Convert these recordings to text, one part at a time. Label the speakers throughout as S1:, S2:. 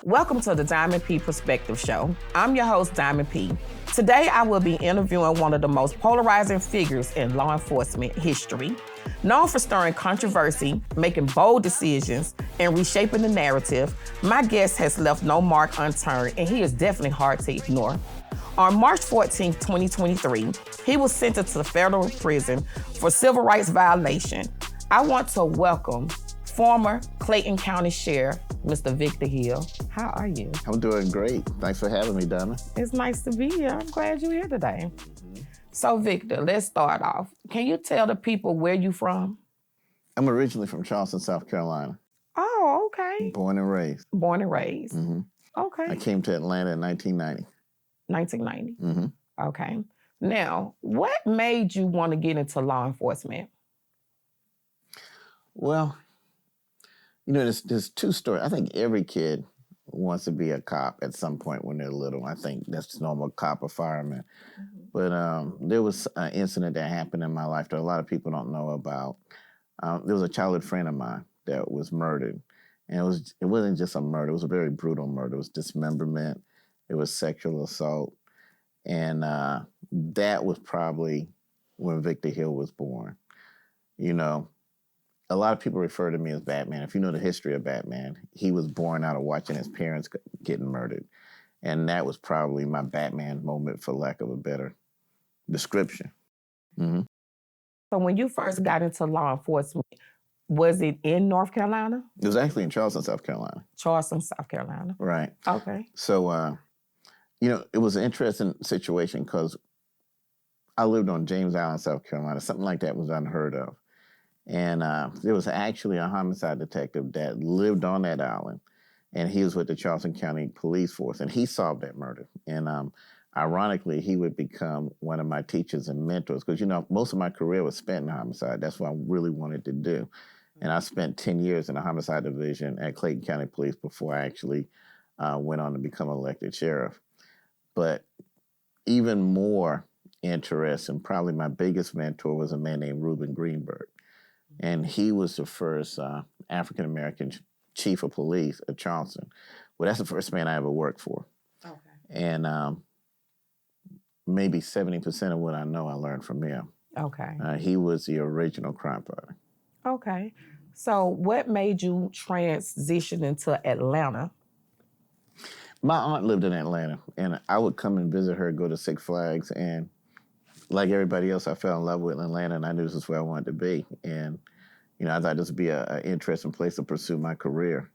S1: Welcome to the Diamond P Prospective Show. I'm your host, Diamond P. Today, I will be interviewing one of the most polarizing figures in law enforcement history. Known for stirring controversy, making bold decisions, and reshaping the narrative, my guest has left no mark unturned, and he is definitely hard to ignore. On March 14, 2023, he was sentenced to federal prison for civil rights violation. I want to welcome former Clayton County Sheriff, Mr. Victor Hill. How are you?
S2: I'm doing great. Thanks for having me, Donna.
S1: It's nice to be here. I'm glad you're here today. So, Victor, let's start off. Can you tell the people where you from?
S2: I'm originally from Charleston, South Carolina.
S1: Oh, okay.
S2: Born and raised.
S1: Born and raised.
S2: Mm-hmm.
S1: Okay.
S2: I came to Atlanta in 1990.
S1: 1990?
S2: Mm-hmm.
S1: Okay. Now, what made you want to get into law enforcement?
S2: Well, you know, there's two stories. I think every kid wants to be a cop at some point when they're little. I think that's normal, cop or fireman. Mm-hmm. But there was an incident that happened in my life that a lot of people don't know about. There was a childhood friend of mine that was murdered. And it wasn't just a murder. It was a very brutal murder. It was dismemberment. It was sexual assault. And that was probably when Victor Hill was born. You know, a lot of people refer to me as Batman. If you know the history of Batman, he was born out of watching his parents getting murdered. And that was probably my Batman moment, for lack of a better description. Mm-hmm.
S1: So when you first got into law enforcement, was it in North Carolina?
S2: It was actually in Charleston, South Carolina.
S1: Charleston, South Carolina.
S2: Right.
S1: Okay.
S2: So, you know, it was an interesting situation because I lived on James Island, South Carolina. Something like that was unheard of. And there was actually a homicide detective that lived on that island, and he was with the Charleston County Police Force, and he solved that murder. And ironically, he would become one of my teachers and mentors because, you know, most of my career was spent in homicide. That's what I really wanted to do. And I spent 10 years in the homicide division at Clayton County Police before I actually went on to become elected sheriff. But even more interesting, probably my biggest mentor was a man named Reuben Greenberg. And he was the first African-American chief of police at Charleston. Well, that's the first man I ever worked for. Okay. And maybe 70% of what I know I learned from him.
S1: Okay.
S2: He was the original crime fighter.
S1: Okay. So what made you transition into Atlanta?
S2: My aunt lived in Atlanta, and I would come and visit her, go to Six Flags, and like everybody else, I fell in love with Atlanta, and I knew this is where I wanted to be. And, you know, I thought this would be an interesting place to pursue my career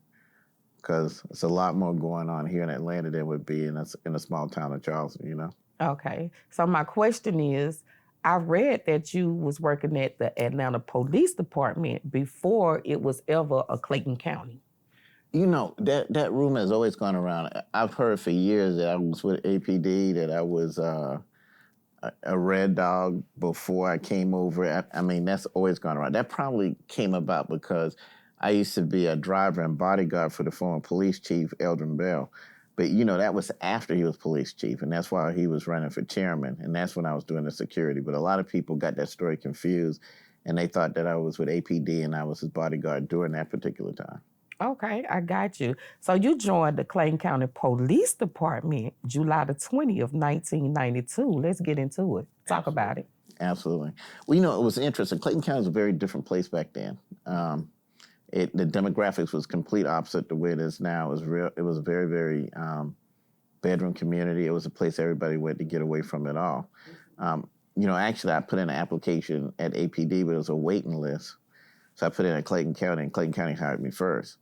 S2: because it's a lot more going on here in Atlanta than would be in a small town of Charleston, you know?
S1: Okay. So my question is, I read that you was working at the Atlanta Police Department before it was ever a Clayton County.
S2: You know, that rumor has always gone around. I've heard for years that I was with APD, that I was a Red Dog before I came over. I mean, that's always gone around. That probably came about because I used to be a driver and bodyguard for the former police chief, Eldrin Bell. But, you know, that was after he was police chief, and that's why he was running for chairman, and that's when I was doing the security. But a lot of people got that story confused, and they thought that I was with APD and I was his bodyguard during that particular time.
S1: Okay, I got you. So you joined the Clayton County Police Department July the 20th of 1992. Let's get into it. Talk about it.
S2: Absolutely. Well, you know, it was interesting. Clayton County was a very different place back then. The demographics was complete opposite the way it is now. It was a very, very bedroom community. It was a place everybody went to get away from it all. You know, actually, I put in an application at APD, but it was a waiting list. So I put in at Clayton County, and Clayton County hired me first.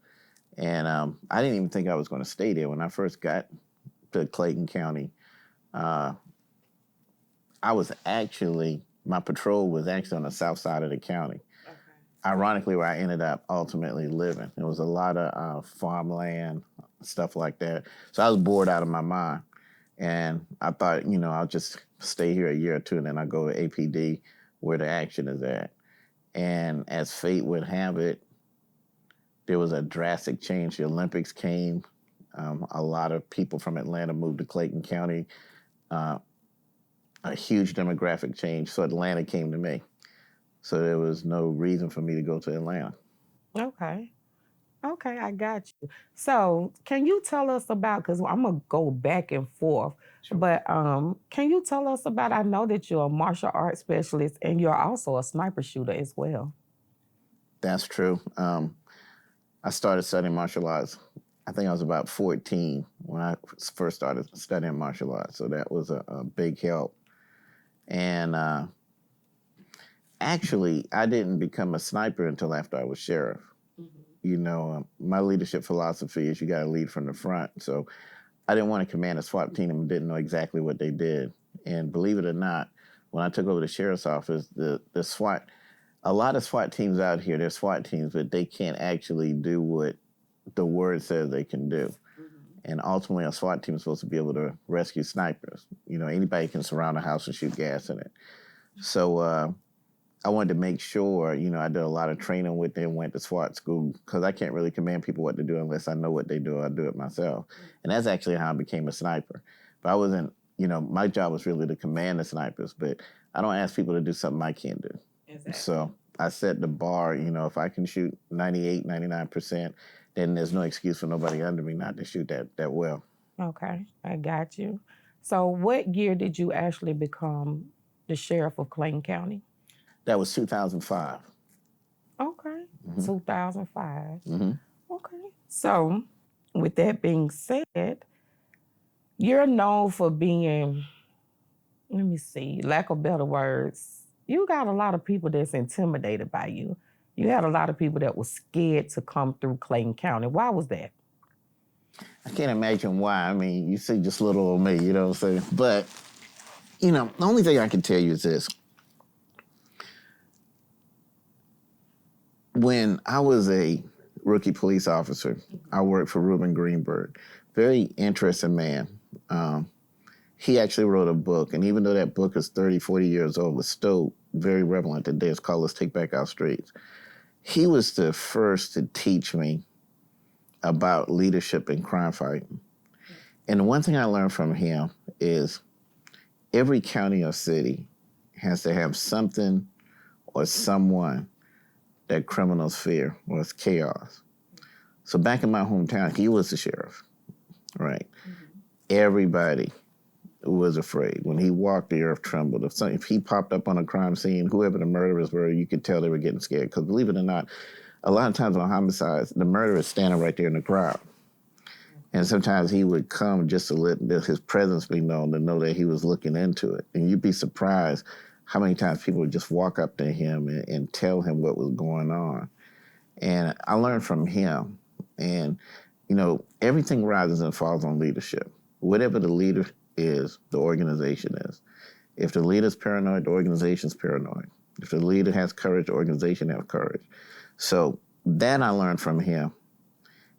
S2: And I didn't even think I was going to stay there. When I first got to Clayton County, my patrol was actually on the south side of the county. Okay. Ironically, where I ended up ultimately living. There was a lot of farmland, stuff like that. So I was bored out of my mind. And I thought, you know, I'll just stay here a year or two, and then I'll go to APD where the action is at. And as fate would have it, there was a drastic change. The Olympics came. A lot of people from Atlanta moved to Clayton County. A huge demographic change. So Atlanta came to me. So there was no reason for me to go to Atlanta.
S1: Okay. Okay, I got you. So, can you tell us about, because I'm gonna go back and forth,
S2: Sure.
S1: but can you tell us about, I know that you're a martial arts specialist and you're also a sniper shooter as well.
S2: That's true. I started studying martial arts. I think I was about 14 when I first started studying martial arts. So that was a big help. And actually, I didn't become a sniper until after I was sheriff. You know, my leadership philosophy is you got to lead from the front. So I didn't want to command a SWAT team and didn't know exactly what they did. And believe it or not, when I took over the sheriff's office, the SWAT, a lot of SWAT teams out here, they're SWAT teams, but they can't actually do what the word says they can do. And ultimately, a SWAT team is supposed to be able to rescue snipers. You know, anybody can surround a house and shoot gas in it. So I wanted to make sure, you know, I did a lot of training with them, went to SWAT school, because I can't really command people what to do unless I know what they do. I do it myself. And that's actually how I became a sniper. But I wasn't, you know, my job was really to command the snipers, but I don't ask people to do something I can't do. Exactly. So I set the bar, you know, if I can shoot 98, 99%, then there's no excuse for nobody under me not to shoot that well.
S1: Okay, I got you. So, what year did you actually become the sheriff of Clayton County?
S2: That was 2005.
S1: Okay,
S2: Mm-hmm.
S1: 2005.
S2: Mm-hmm.
S1: Okay. So, with that being said, you're known for being, let me see, lack of better words, you got a lot of people that's intimidated by you. You had a lot of people that were scared to come through Clayton County. Why was that?
S2: I can't imagine why. I mean, you see just little old me, you know what I'm saying? But, you know, the only thing I can tell you is this. When I was a rookie police officer, I worked for Reuben Greenberg. Very interesting man. He actually wrote a book, and even though that book is 30, 40 years old, it's still very relevant today. It's called Let's Take Back Our Streets. He was the first to teach me about leadership and crime fighting. And the one thing I learned from him is every county or city has to have something or someone that criminals fear, or it's chaos. So back in my hometown, he was the sheriff, right? Everybody was afraid. When he walked, the earth trembled. If he popped up on a crime scene, whoever the murderers were, you could tell they were getting scared. Because believe it or not, a lot of times on homicides, the murderer is standing right there in the crowd. And sometimes he would come just to let his presence be known, to know that he was looking into it. And you'd be surprised how many times people would just walk up to him and tell him what was going on. And I learned from him. And, you know, everything rises and falls on leadership. Whatever the leader is, the organization is. If the leader's paranoid, the organization's paranoid. If the leader has courage, the organization has courage. So that I learned from him.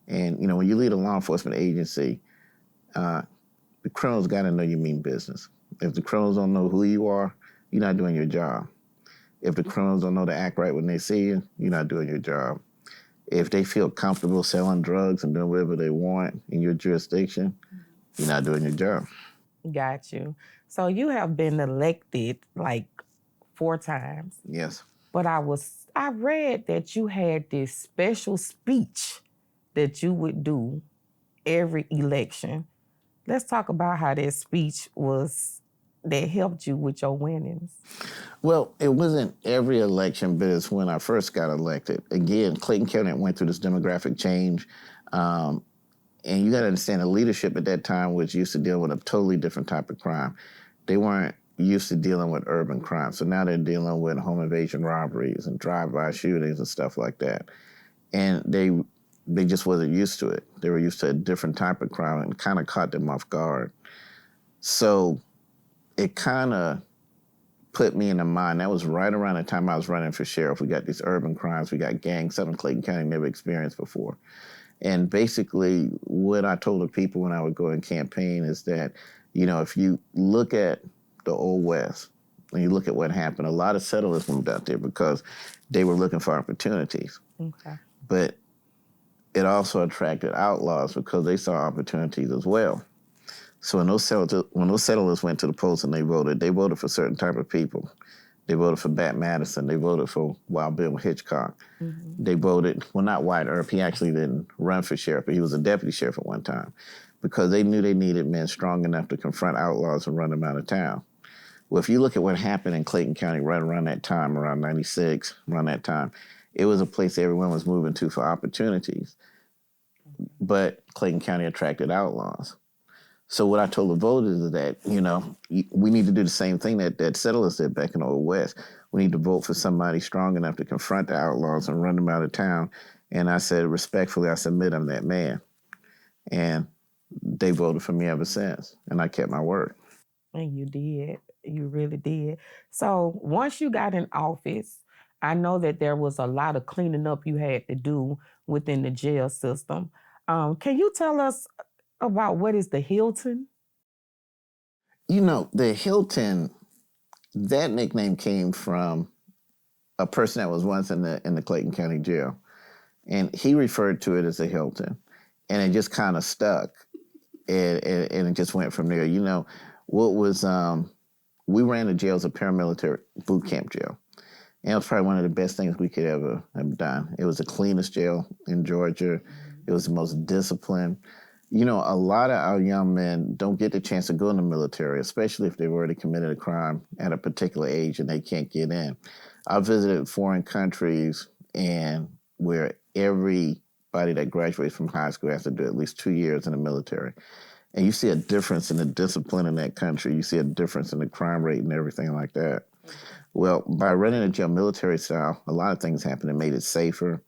S2: And, you know, when you lead a law enforcement agency, the criminals got to know you mean business. If the criminals don't know who you are, you're not doing your job. If the criminals don't know to act right when they see you, you're not doing your job. If they feel comfortable selling drugs and doing whatever they want in your jurisdiction, you're not doing your job.
S1: Got you. So you have been elected like 4 times.
S2: Yes.
S1: But I read that you had this special speech that you would do every election. Let's talk about how that speech was that helped you with your winnings.
S2: Well, it wasn't every election, but it's when I first got elected. Again, Clayton County went through this demographic change. And you got to understand the leadership at that time was used to dealing with a totally different type of crime. They weren't used to dealing with urban crime. So now they're dealing with home invasion robberies and drive-by shootings and stuff like that. And they just wasn't used to it. They were used to a different type of crime and kind of caught them off guard. So it kind of put me in the mind. That was right around the time I was running for sheriff. We got these urban crimes. We got gangs, something Clayton County never experienced before. And basically, what I told the people when I would go and campaign is that, you know, if you look at the Old West and you look at what happened, a lot of settlers moved out there because they were looking for opportunities.
S1: Okay.
S2: But it also attracted outlaws because they saw opportunities as well. So when those settlers went to the polls and they voted for certain type of people. They voted for Bat Madison. They voted for Wild Bill Hitchcock. They voted, well, not Wyatt Earp. He actually didn't run for sheriff, but he was a deputy sheriff at one time because they knew they needed men strong enough to confront outlaws and run them out of town. Well, if you look at what happened in Clayton County right around that time, around 96, around that time, it was a place everyone was moving to for opportunities. But Clayton County attracted outlaws. So what I told the voters is that, we need to do the same thing that settlers did back in the Old West. We need to vote for somebody strong enough to confront the outlaws and run them out of town. And I said, respectfully, I submit I'm that man. And they voted for me ever since. And I kept my word.
S1: And you did. You really did. So once you got in office, I know that there was a lot of cleaning up you had to do within the jail system. Can you tell us about what is the Hilton?
S2: The Hilton, that nickname came from a person that was once in the Clayton County Jail. And he referred to it as a Hilton. And it just kind of stuck. And it just went from there. We ran the jail as a paramilitary boot camp jail. And it was probably one of the best things we could ever have done. It was the cleanest jail in Georgia. It was the most disciplined. A lot of our young men don't get the chance to go in the military, especially if they've already committed a crime at a particular age and they can't get in. I visited foreign countries and where everybody that graduates from high school has to do at least 2 years in the military. And you see a difference in the discipline in that country. You see a difference in the crime rate and everything like that. Well, by running a jail military style, a lot of things happened. It made it safer.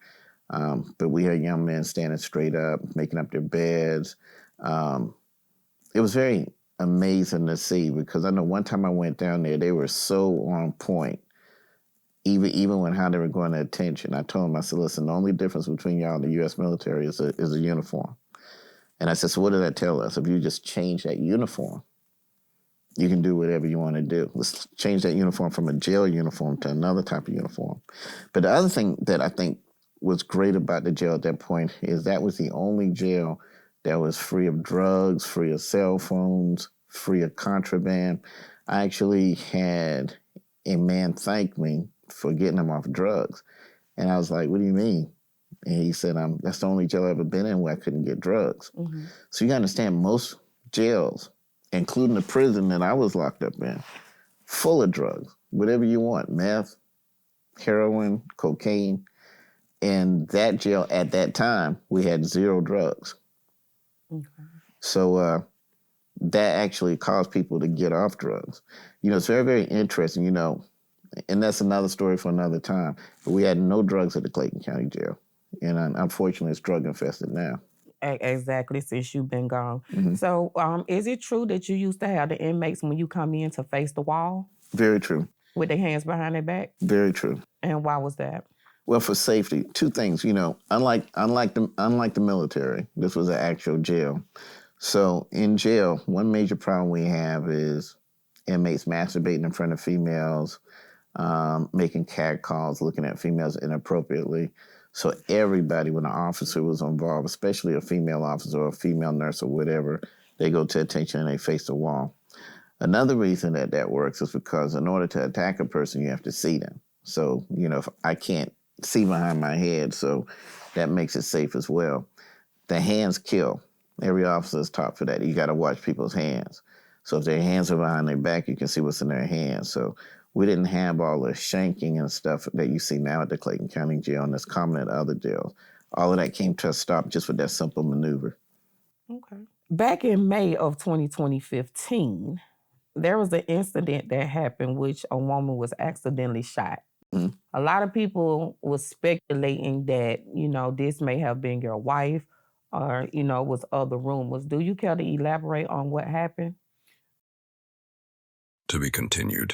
S2: But we had young men standing straight up, making up their beds. It was very amazing to see because I know one time I went down there, they were so on point. Even when how they were going to attention, I told them, I said, listen, the only difference between y'all and the U.S. military is a uniform. And I said, so what does that tell us? If you just change that uniform, you can do whatever you want to do. Let's change that uniform from a jail uniform to another type of uniform. But the other thing that I think was great about the jail at that point is that was the only jail that was free of drugs, free of cell phones, free of contraband. I actually had a man thank me for getting him off drugs. And I was like, what do you mean? And he said, that's the only jail I've ever been in where I couldn't get drugs. Mm-hmm. So you gotta understand, most jails, including the prison that I was locked up in, full of drugs, whatever you want, meth, heroin, cocaine. And that jail at that time, we had 0 drugs. Okay. So that actually caused people to get off drugs. It's very, very interesting, and that's another story for another time. But we had no drugs at the Clayton County Jail. And unfortunately, it's drug infested now.
S1: Exactly, since you've been gone. Mm-hmm. So is it true that you used to have the inmates when you come in to face the wall?
S2: Very true.
S1: With their hands behind their back?
S2: Very true.
S1: And why was that?
S2: Well, for safety, 2 things. Unlike the military, this was an actual jail. So in jail, one major problem we have is inmates masturbating in front of females, making cat calls, looking at females inappropriately. So everybody, when an officer was involved, especially a female officer or a female nurse or whatever, they go to attention and they face the wall. Another reason that works is because in order to attack a person, you have to see them. So, if I can't see behind my head, so that makes it safe as well. The hands kill. Every officer is taught for that. You got to watch people's hands. So if their hands are behind their back, you can see what's in their hands. So we didn't have all the shanking and stuff that you see now at the Clayton County Jail and that's common at other jails. All of that came to a stop just with that simple maneuver.
S1: Okay. Back in May of 2015, there was an incident that happened which a woman was accidentally shot. Mm-hmm. A lot of people were speculating that, this may have been your wife or, was other rumors. Do you care to elaborate on what happened?
S3: To be continued.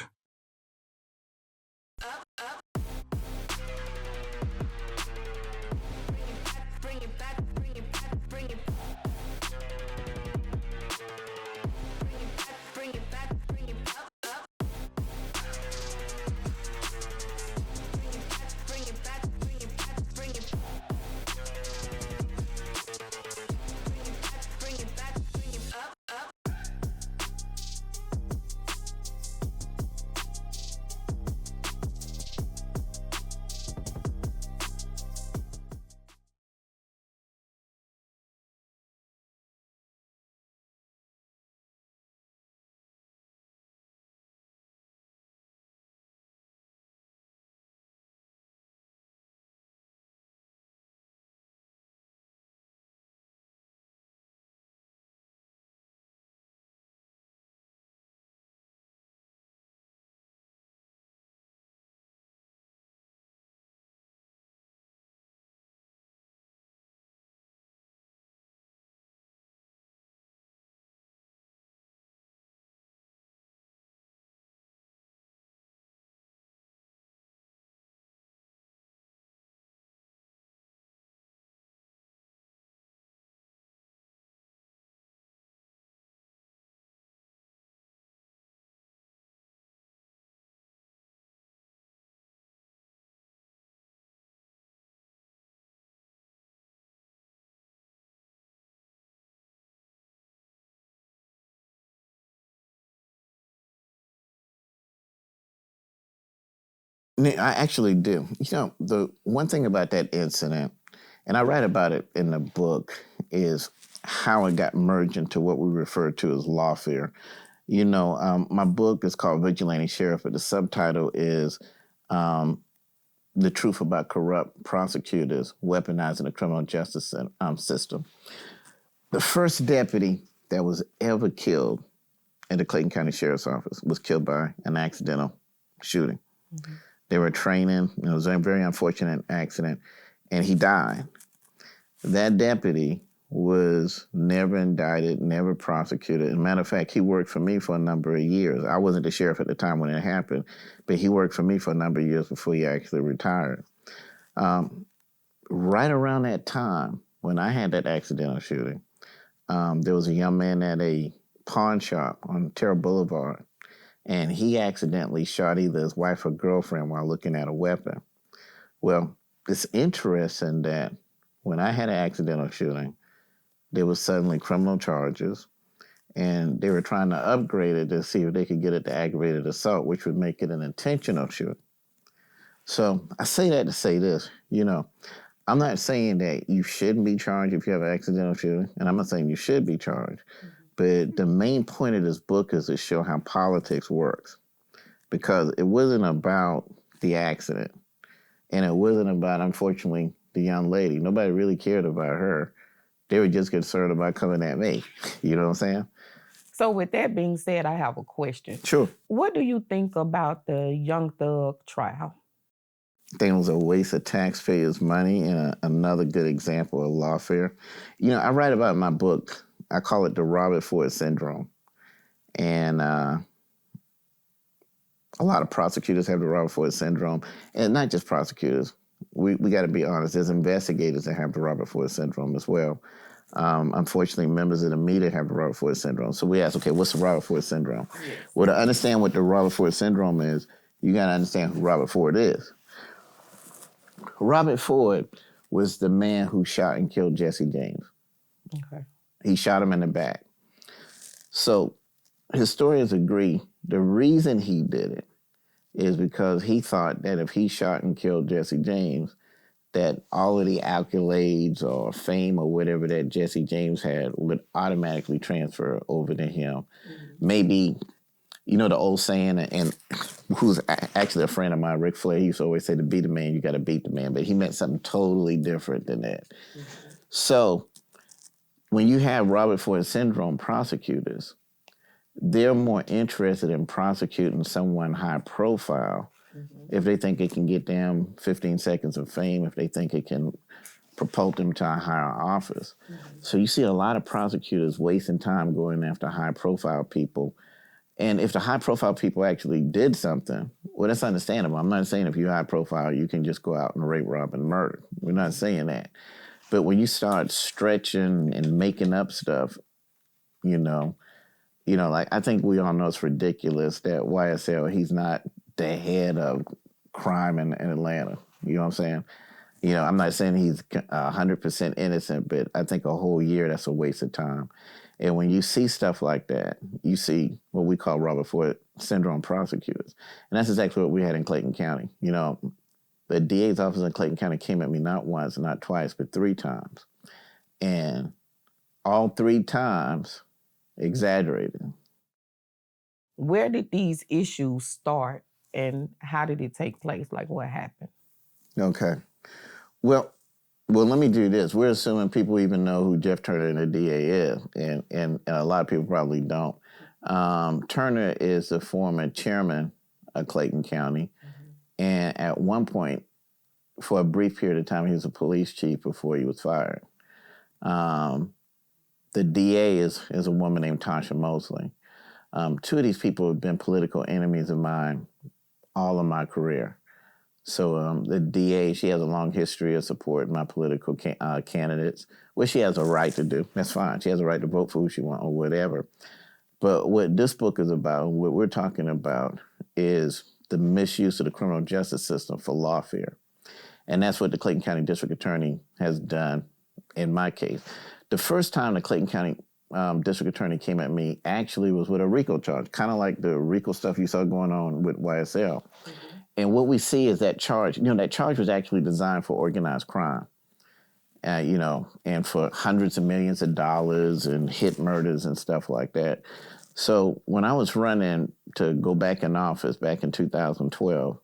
S2: I actually do. The one thing about that incident, and I write about it in the book, is how it got merged into what we refer to as lawfare. My book is called Vigilante Sheriff, but the subtitle is The Truth About Corrupt Prosecutors Weaponizing the Criminal Justice System. The first deputy that was ever killed in the Clayton County Sheriff's Office was killed by an accidental shooting. Mm-hmm. They were training. It was a very unfortunate accident, and he died. That deputy was never indicted, never prosecuted. As a matter of fact, he worked for me for a number of years. I wasn't the sheriff at the time when it happened, but he worked for me for a number of years before he actually retired. Right around that time, when I had that accidental shooting, there was a young man at a pawn shop on Terra Boulevard, and he accidentally shot either his wife or girlfriend while looking at a weapon. Well, it's interesting that when I had an accidental shooting, there was suddenly criminal charges, and they were trying to upgrade it to see if they could get it to aggravated assault, which would make it an intentional shooting. So I say that to say this, I'm not saying that you shouldn't be charged if you have an accidental shooting, and I'm not saying you should be charged. But the main point of this book is to show how politics works, because it wasn't about the accident, and it wasn't about, unfortunately, the young lady. Nobody really cared about her. They were just concerned about coming at me. You know what I'm saying?
S1: So with that being said, I have a question.
S2: Sure.
S1: What do you think about the Young Thug trial?
S2: I think it was a waste of taxpayers' money and another good example of lawfare. I write about it in my book. I call it the Robert Ford syndrome. And a lot of prosecutors have the Robert Ford syndrome. And not just prosecutors. We got to be honest. There's investigators that have the Robert Ford syndrome as well. Unfortunately, members of the media have the Robert Ford syndrome. So we ask, okay, what's the Robert Ford syndrome? Yes. Well, to understand what the Robert Ford syndrome is, you got to understand who Robert Ford is. Robert Ford was the man who shot and killed Jesse James. Okay. He shot him in the back. So historians agree the reason he did it is because he thought that if he shot and killed Jesse James, that all of the accolades or fame or whatever that Jesse James had would automatically transfer over to him. Mm-hmm. Maybe, the old saying, and who's actually a friend of mine, Ric Flair, he used to always say, to be the man, you got to beat the man. But he meant something totally different than that. Mm-hmm. So when you have Robert Ford syndrome prosecutors, they're more interested in prosecuting someone high profile if they think it can get them 15 seconds of fame, if they think it can propel them to a higher office. Mm-hmm. So you see a lot of prosecutors wasting time going after high profile people. And if the high profile people actually did something, well, that's understandable. I'm not saying if you're high profile, you can just go out and rape, rob, and murder. We're not saying that. But when you start stretching and making up stuff, like I think we all know it's ridiculous that YSL, he's not the head of crime in Atlanta. You know what I'm saying? I'm not saying he's 100% innocent, but I think a whole year, that's a waste of time. And when you see stuff like that, you see what we call Robert Ford syndrome prosecutors. And that's exactly what we had in Clayton County. The DA's office in Clayton County came at me not once, not twice, but 3 times. And all 3 times exaggerated.
S1: Where did these issues start and how did it take place? Like what happened?
S2: Okay. Well, let me do this. We're assuming people even know who Jeff Turner and the DA is, and a lot of people probably don't. Turner is the former chairman of Clayton County, and at one point, for a brief period of time, he was a police chief before he was fired. The DA is a woman named Tasha Mosley. 2 of these people have been political enemies of mine all of my career. So the DA, she has a long history of supporting my political candidates, which she has a right to do. That's fine. She has a right to vote for who she wants or whatever. But what this book is about, what we're talking about, is the misuse of the criminal justice system for lawfare. And that's what the Clayton County District Attorney has done in my case. The first time the Clayton County District Attorney came at me actually was with a RICO charge, kind of like the RICO stuff you saw going on with YSL. Mm-hmm. And what we see is that charge, that charge was actually designed for organized crime, and for hundreds of millions of dollars and hit murders and stuff like that. So when I was running to go back in office back in 2012,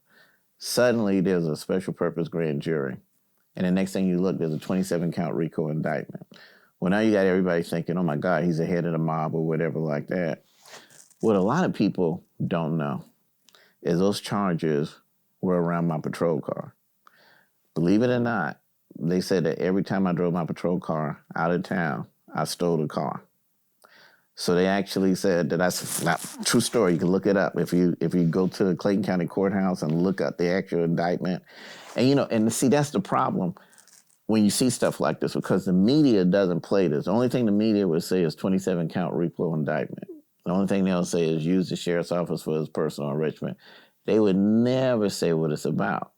S2: suddenly there's a special purpose grand jury. And the next thing you look, there's a 27 count RICO indictment. Well, now you got everybody thinking, oh my God, he's the head of the mob or whatever like that. What a lot of people don't know is those charges were around my patrol car. Believe it or not, they said that every time I drove my patrol car out of town, I stole the car. So they actually said that that's not true story. You can look it up if you go to the Clayton County Courthouse and look up the actual indictment. And see, that's the problem when you see stuff like this, because the media doesn't play this. The only thing the media would say is 27 count RICO indictment. The only thing they'll say is use the sheriff's office for his personal enrichment. They would never say what it's about.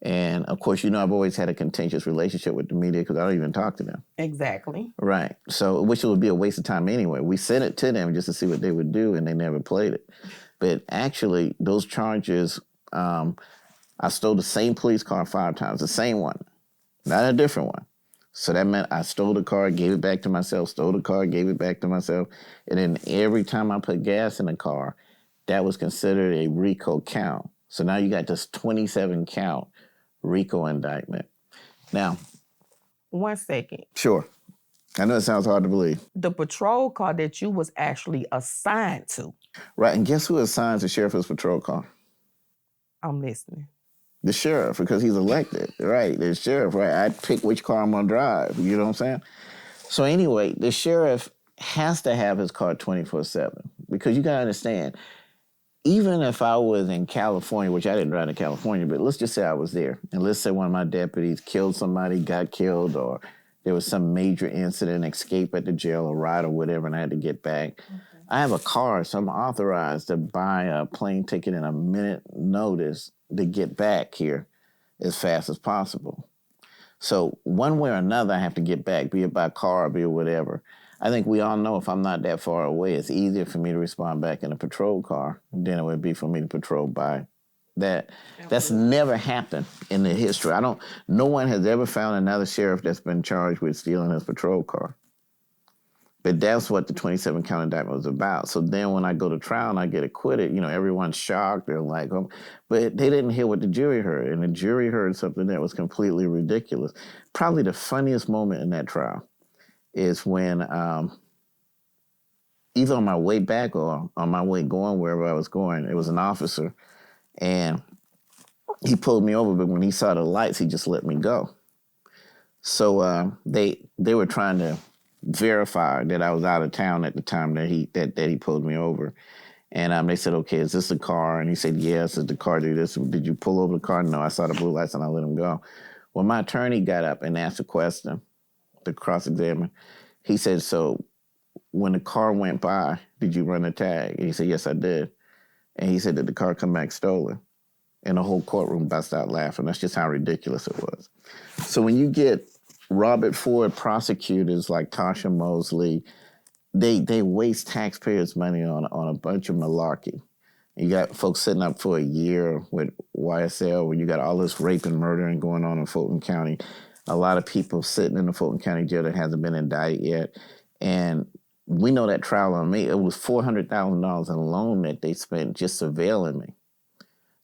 S2: And of course, I've always had a contentious relationship with the media because I don't even talk to them.
S1: Exactly.
S2: Right. So, which would be a waste of time anyway. We sent it to them just to see what they would do, and they never played it. But actually, those charges, I stole the same police car 5 times, the same one, not a different one. So that meant I stole the car, gave it back to myself, stole the car, gave it back to myself. And then every time I put gas in the car, that was considered a RICO count. So now you got this 27 count RICO indictment. Now,
S1: 1 second.
S2: Sure. I know it sounds hard to believe.
S1: The patrol car that you was actually assigned to.
S2: Right, and guess who assigns the sheriff's patrol car?
S1: I'm listening.
S2: The sheriff, because he's elected, right? The sheriff, right? I pick which car I'm gonna drive, you know what I'm saying? So anyway, the sheriff has to have his car 24/7, because you gotta understand, even if I was in California, which I didn't drive to California, but let's just say I was there, and let's say one of my deputies killed somebody, got killed, or there was some major incident, escape at the jail or ride or whatever, and I had to get back. Okay. I have a car, so I'm authorized to buy a plane ticket in a minute notice to get back here as fast as possible. So one way or another, I have to get back, be it by car, be it whatever. I think we all know if I'm not that far away, it's easier for me to respond back in a patrol car than it would be for me to patrol by that. That's never happened in the history. No one has ever found another sheriff that's been charged with stealing his patrol car. But that's what the 27 count indictment was about. So then when I go to trial and I get acquitted, everyone's shocked. They're like, oh, but they didn't hear what the jury heard. And the jury heard something that was completely ridiculous. Probably the funniest moment in that trial is when either on my way back or on my way going wherever I was going, it was an officer, and he pulled me over, but when he saw the lights, he just let me go. So they were trying to verify that I was out of town at the time that he pulled me over. And they said, okay, is this the car? And he said, yes, it's the car. Did you pull over the car? No, I saw the blue lights and I let him go. Well, my attorney got up and asked a question to cross-examine. He said, so when the car went by, did you run a tag? And he said, yes, I did. And he said, did the car come back stolen? And the whole courtroom bust out laughing. That's just how ridiculous it was. So when you get Robert Ford prosecutors like Tasha Mosley, they waste taxpayers' money on a bunch of malarkey. You got folks sitting up for a year with YSL, where you got all this rape and murdering going on in Fulton County. A lot of people sitting in the Fulton County jail that hasn't been indicted yet. And we know that trial on me, it was $400,000 alone that they spent just surveilling me.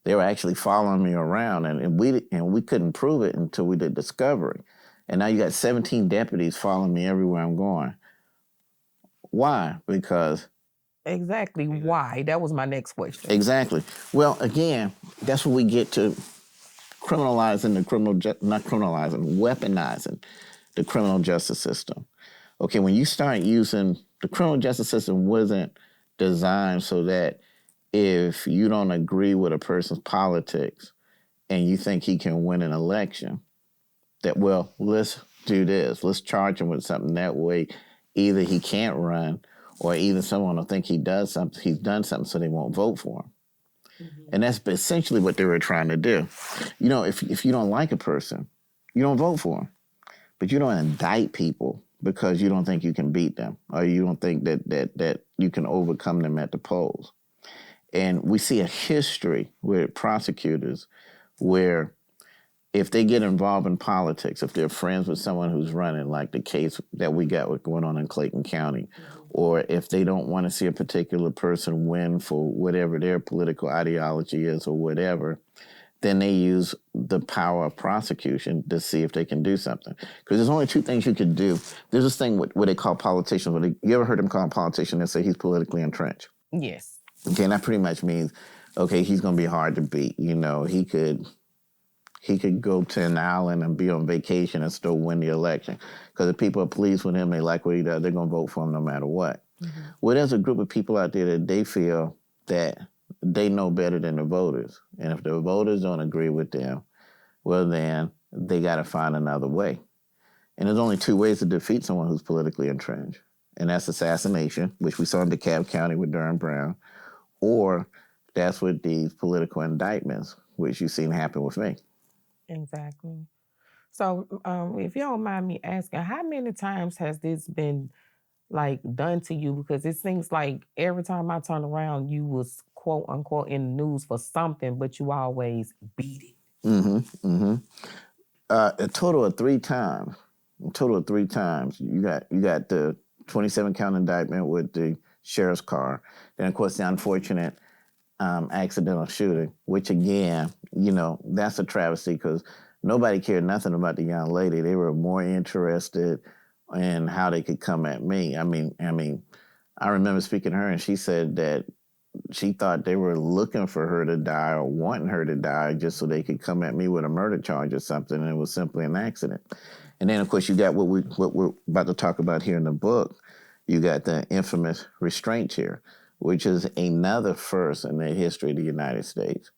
S2: They were actually following me around, and we couldn't prove it until we did discovery. And now you got 17 deputies following me everywhere I'm going. Why? Because...
S1: Exactly. Why? That was my next question.
S2: Exactly. Well, again, that's what we get to weaponizing the criminal justice system. Okay, when you start using, the criminal justice system wasn't designed so that if you don't agree with a person's politics and you think he can win an election, that, well, let's do this. Let's charge him with something. That way, either he can't run, or either someone will think he's done something, so they won't vote for him. Mm-hmm. And that's essentially what they were trying to do. If you don't like a person, you don't vote for them. But you don't indict people because you don't think you can beat them, or you don't think that you can overcome them at the polls. And we see a history with prosecutors where if they get involved in politics, if they're friends with someone who's running, like the case that we got going on in Clayton County, or if they don't want to see a particular person win for whatever their political ideology is or whatever, then they use the power of prosecution to see if they can do something. Because there's only two things you can do. There's this thing what they call politicians. You ever heard them call a politician and say he's politically entrenched?
S1: Yes.
S2: Okay, and that pretty much means, okay, he's going to be hard to beat. You know, he could go to an island and be on vacation and still win the election. Because if people are pleased with him, they like what he does, they're going to vote for him no matter what. Mm-hmm. Well, there's a group of people out there that they feel that they know better than the voters. And if the voters don't agree with them, well, then they got to find another way. And there's only two ways to defeat someone who's politically entrenched. And that's assassination, which we saw in DeKalb County with Durham Brown, or that's with these political indictments, which you've seen happen with me.
S1: Exactly. So if you don't mind me asking, how many times has this been like done to you? Because it seems like every time I turn around, you was quote unquote in the news for something, but you always beat it.
S2: Mm-hmm. Mm-hmm. A total of 3 times. A total of 3 times. You got the 27 count indictment with the sheriff's car. Then of course the unfortunate accidental shooting, which again, you know, that's a travesty because nobody cared nothing about the young lady. They were more interested in how they could come at me. I mean, I remember speaking to her and she said that she thought they were looking for her to die or wanting her to die just so they could come at me with a murder charge or something, and it was simply an accident. And then, of course, you got what we're about to talk about here in the book. You got the infamous restraint chair, which is another first in the history of the United States.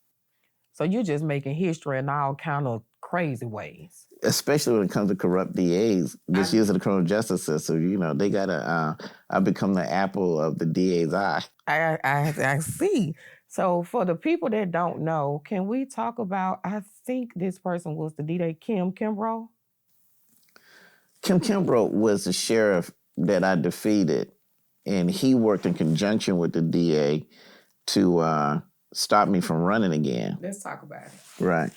S1: So you're just making history in all kind of crazy ways.
S2: Especially when it comes to corrupt DAs, just using the criminal justice system, you know, they gotta. I've become the apple of the DA's eye.
S1: I see. So for the people that don't know, can we talk about? I think this person was the DA, Kim Kimbrough.
S2: Kim Kimbrough was the sheriff that I defeated, and he worked in conjunction with the DA to stop me from running again.
S1: Let's talk about it.
S2: Right.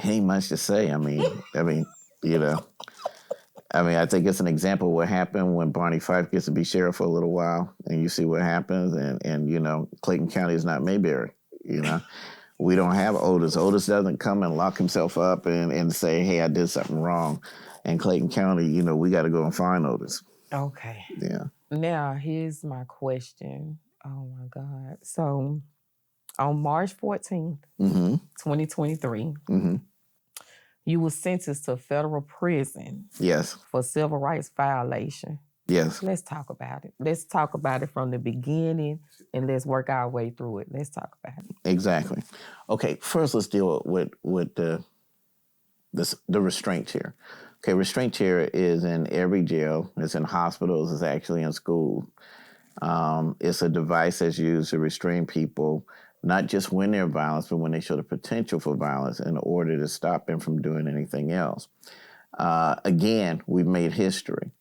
S2: Ain't much to say. I mean, you know, I think it's an example of what happened when Barney Fife gets to be sheriff for a little while, and you see what happens, and you know, Clayton County is not Mayberry, you know. We don't have Otis. Otis doesn't come and lock himself up and say, hey, I did something wrong. In Clayton County, you know, we got to go and find Otis.
S1: Okay.
S2: Yeah.
S1: Now, here's my question. Oh, my God. So, on March 14th, 2023, you were sentenced to federal prison.
S2: Yes.
S1: For civil rights violation.
S2: Yes.
S1: Let's talk about it. Let's talk about it from the beginning and let's work our way through it. Let's talk about it.
S2: Exactly. Okay, first let's deal with the restraint chair. Okay, restraint chair is in every jail. It's in hospitals. It's actually in schools. It's a device that's used to restrain people, not just when they're violent, but when they show the potential for violence in order to stop them from doing anything else. Again, we've made history.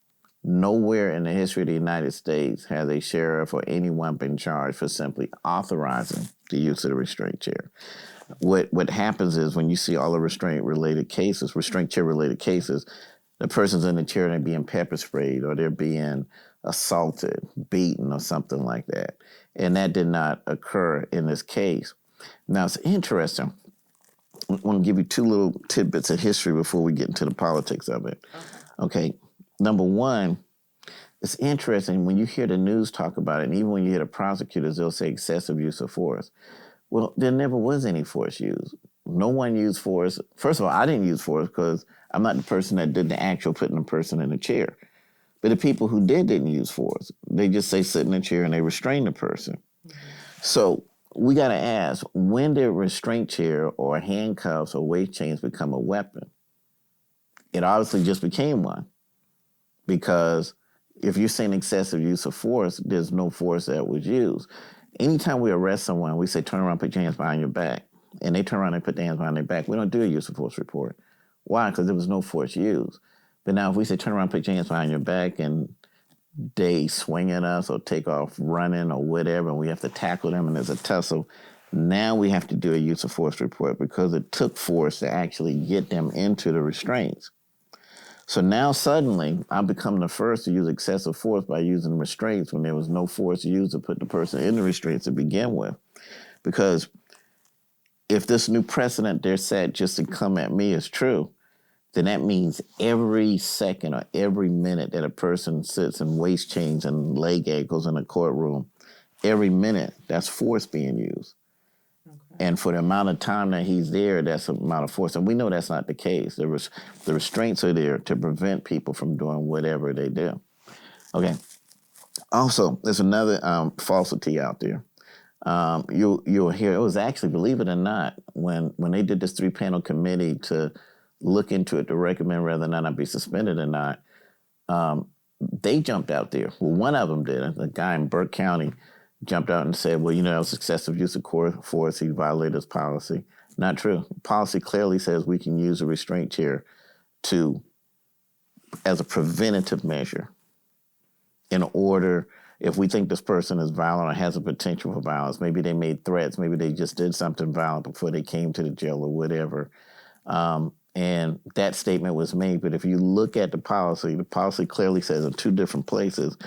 S2: Nowhere in the history of the United States has a sheriff or anyone been charged for simply authorizing the use of the restraint chair. What happens is when you see all the restraint chair related cases, the person's in the chair and they're being pepper sprayed or they're being assaulted, beaten or something like that. And that did not occur in this case. Now it's interesting. I want to give you 2 little tidbits of history before we get into the politics of it. Okay. Number one, it's interesting when you hear the news talk about it, and even when you hear the prosecutors, they'll say excessive use of force. Well, there never was any force used. No one used force. First of all, I didn't use force because I'm not the person that did the actual putting the person in the chair. But the people who didn't use force. They just say sit in the chair and they restrain the person. So we got to ask, when did restraint chair or handcuffs or weight chains become a weapon? It obviously just became one. Because if you're saying excessive use of force, there's no force that was used. Anytime we arrest someone, we say, turn around, put your hands behind your back. And they turn around and put their hands behind their back. We don't do a use of force report. Why? Because there was no force used. But now if we say, turn around, put your hands behind your back, and they swing at us or take off running or whatever, and we have to tackle them and there's a tussle. Now we have to do a use of force report because it took force to actually get them into the restraints. So now suddenly I become the first to use excessive force by using restraints when there was no force used to put the person in the restraints to begin with. Because if this new precedent they're set just to come at me is true, then that means every second or every minute that a person sits in waist chains and leg ankles in a courtroom, every minute that's force being used. And for the amount of time that he's there, that's the amount of force. And we know that's not the case. The restraints are there to prevent people from doing whatever they do. Okay. Also, there's another falsity out there. You'll hear, it was actually, believe it or not, when they did this 3-panel committee to look into it to recommend whether or not I'd be suspended or not, they jumped out there. Well, one of them did. The guy in Burke County jumped out and said, well, that was excessive use of force. He violated his policy. Not true. Policy clearly says we can use a restraint chair as a preventative measure in order, if we think this person is violent or has a potential for violence, maybe they made threats, maybe they just did something violent before they came to the jail or whatever. And that statement was made. But if you look at the policy clearly says in 2 different places,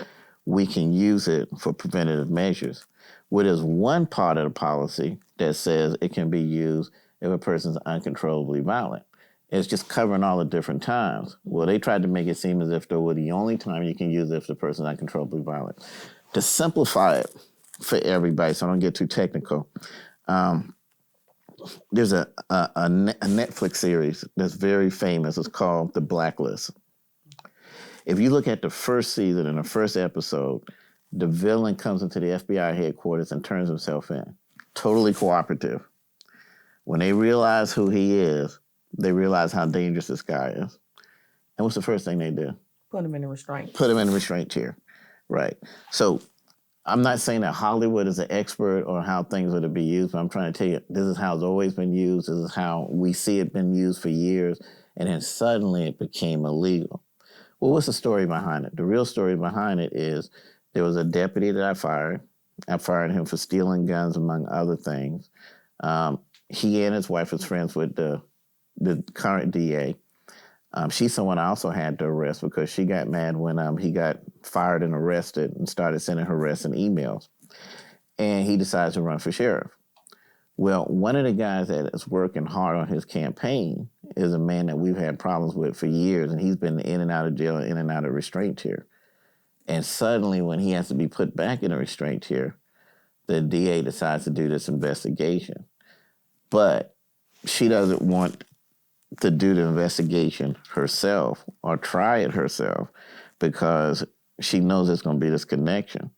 S2: we can use it for preventative measures. Where there's one part of the policy that says it can be used if a person's uncontrollably violent. It's just covering all the different times. Well, they tried to make it seem as if though the only time you can use it if the person's uncontrollably violent. To simplify it for everybody, so I don't get too technical, there's a Netflix series that's very famous. It's called The Blacklist. If you look at the first season and the first episode, the villain comes into the FBI headquarters and turns himself in. Totally cooperative. When they realize who he is, they realize how dangerous this guy is. And what's the first thing they do?
S1: Put him in a restraint.
S2: Put him in a restraint chair. Right. So I'm not saying that Hollywood is an expert or how things are to be used, but I'm trying to tell you, this is how it's always been used. This is how we see it been used for years. And then suddenly it became illegal. Well, what's the story behind it? The real story behind it is there was a deputy that I fired. I fired him for stealing guns, among other things. He and his wife was friends with the current DA. She's someone I also had to arrest because she got mad when he got fired and arrested and started sending her arrests and emails. And he decides to run for sheriff. Well, one of the guys that is working hard on his campaign is a man that we've had problems with for years, and he's been in and out of jail, in and out of restraint chair. And suddenly, when he has to be put back in a restraint chair, the DA decides to do this investigation. But she doesn't want to do the investigation herself or try it herself because she knows there's going to be this connection.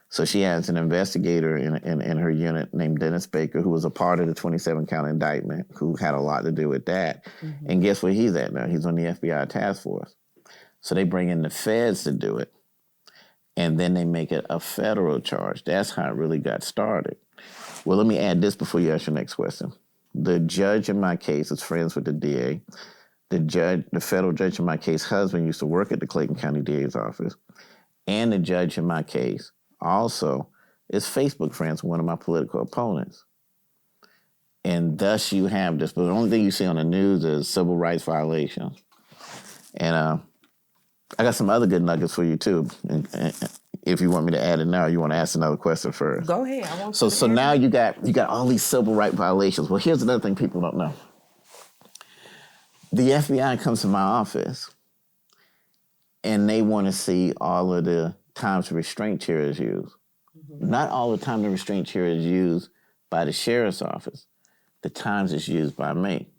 S2: So she has an investigator in her unit named Dennis Baker, who was a part of the 27-count indictment, who had a lot to do with that. Mm-hmm. And guess where he's at now? He's on the FBI task force. So they bring in the feds to do it. And then they make it a federal charge. That's how it really got started. Well, let me add this before you ask your next question. The judge in my case is friends with the DA. The federal judge in my case, husband used to work at the Clayton County DA's office. And the judge in my case also is Facebook friends with one of my political opponents. And thus you have this, but the only thing you see on the news is civil rights violations. And I got some other good nuggets for you too. And if you want me to add it now, you want to ask another question first.
S1: Go ahead. I want
S2: so now you got all these civil rights violations. Well, here's another thing people don't know. The FBI comes to my office and they want to see all of the times the restraint chair is used. Mm-hmm. Not all the time the restraint chair is used by the sheriff's office. The times it's used by me.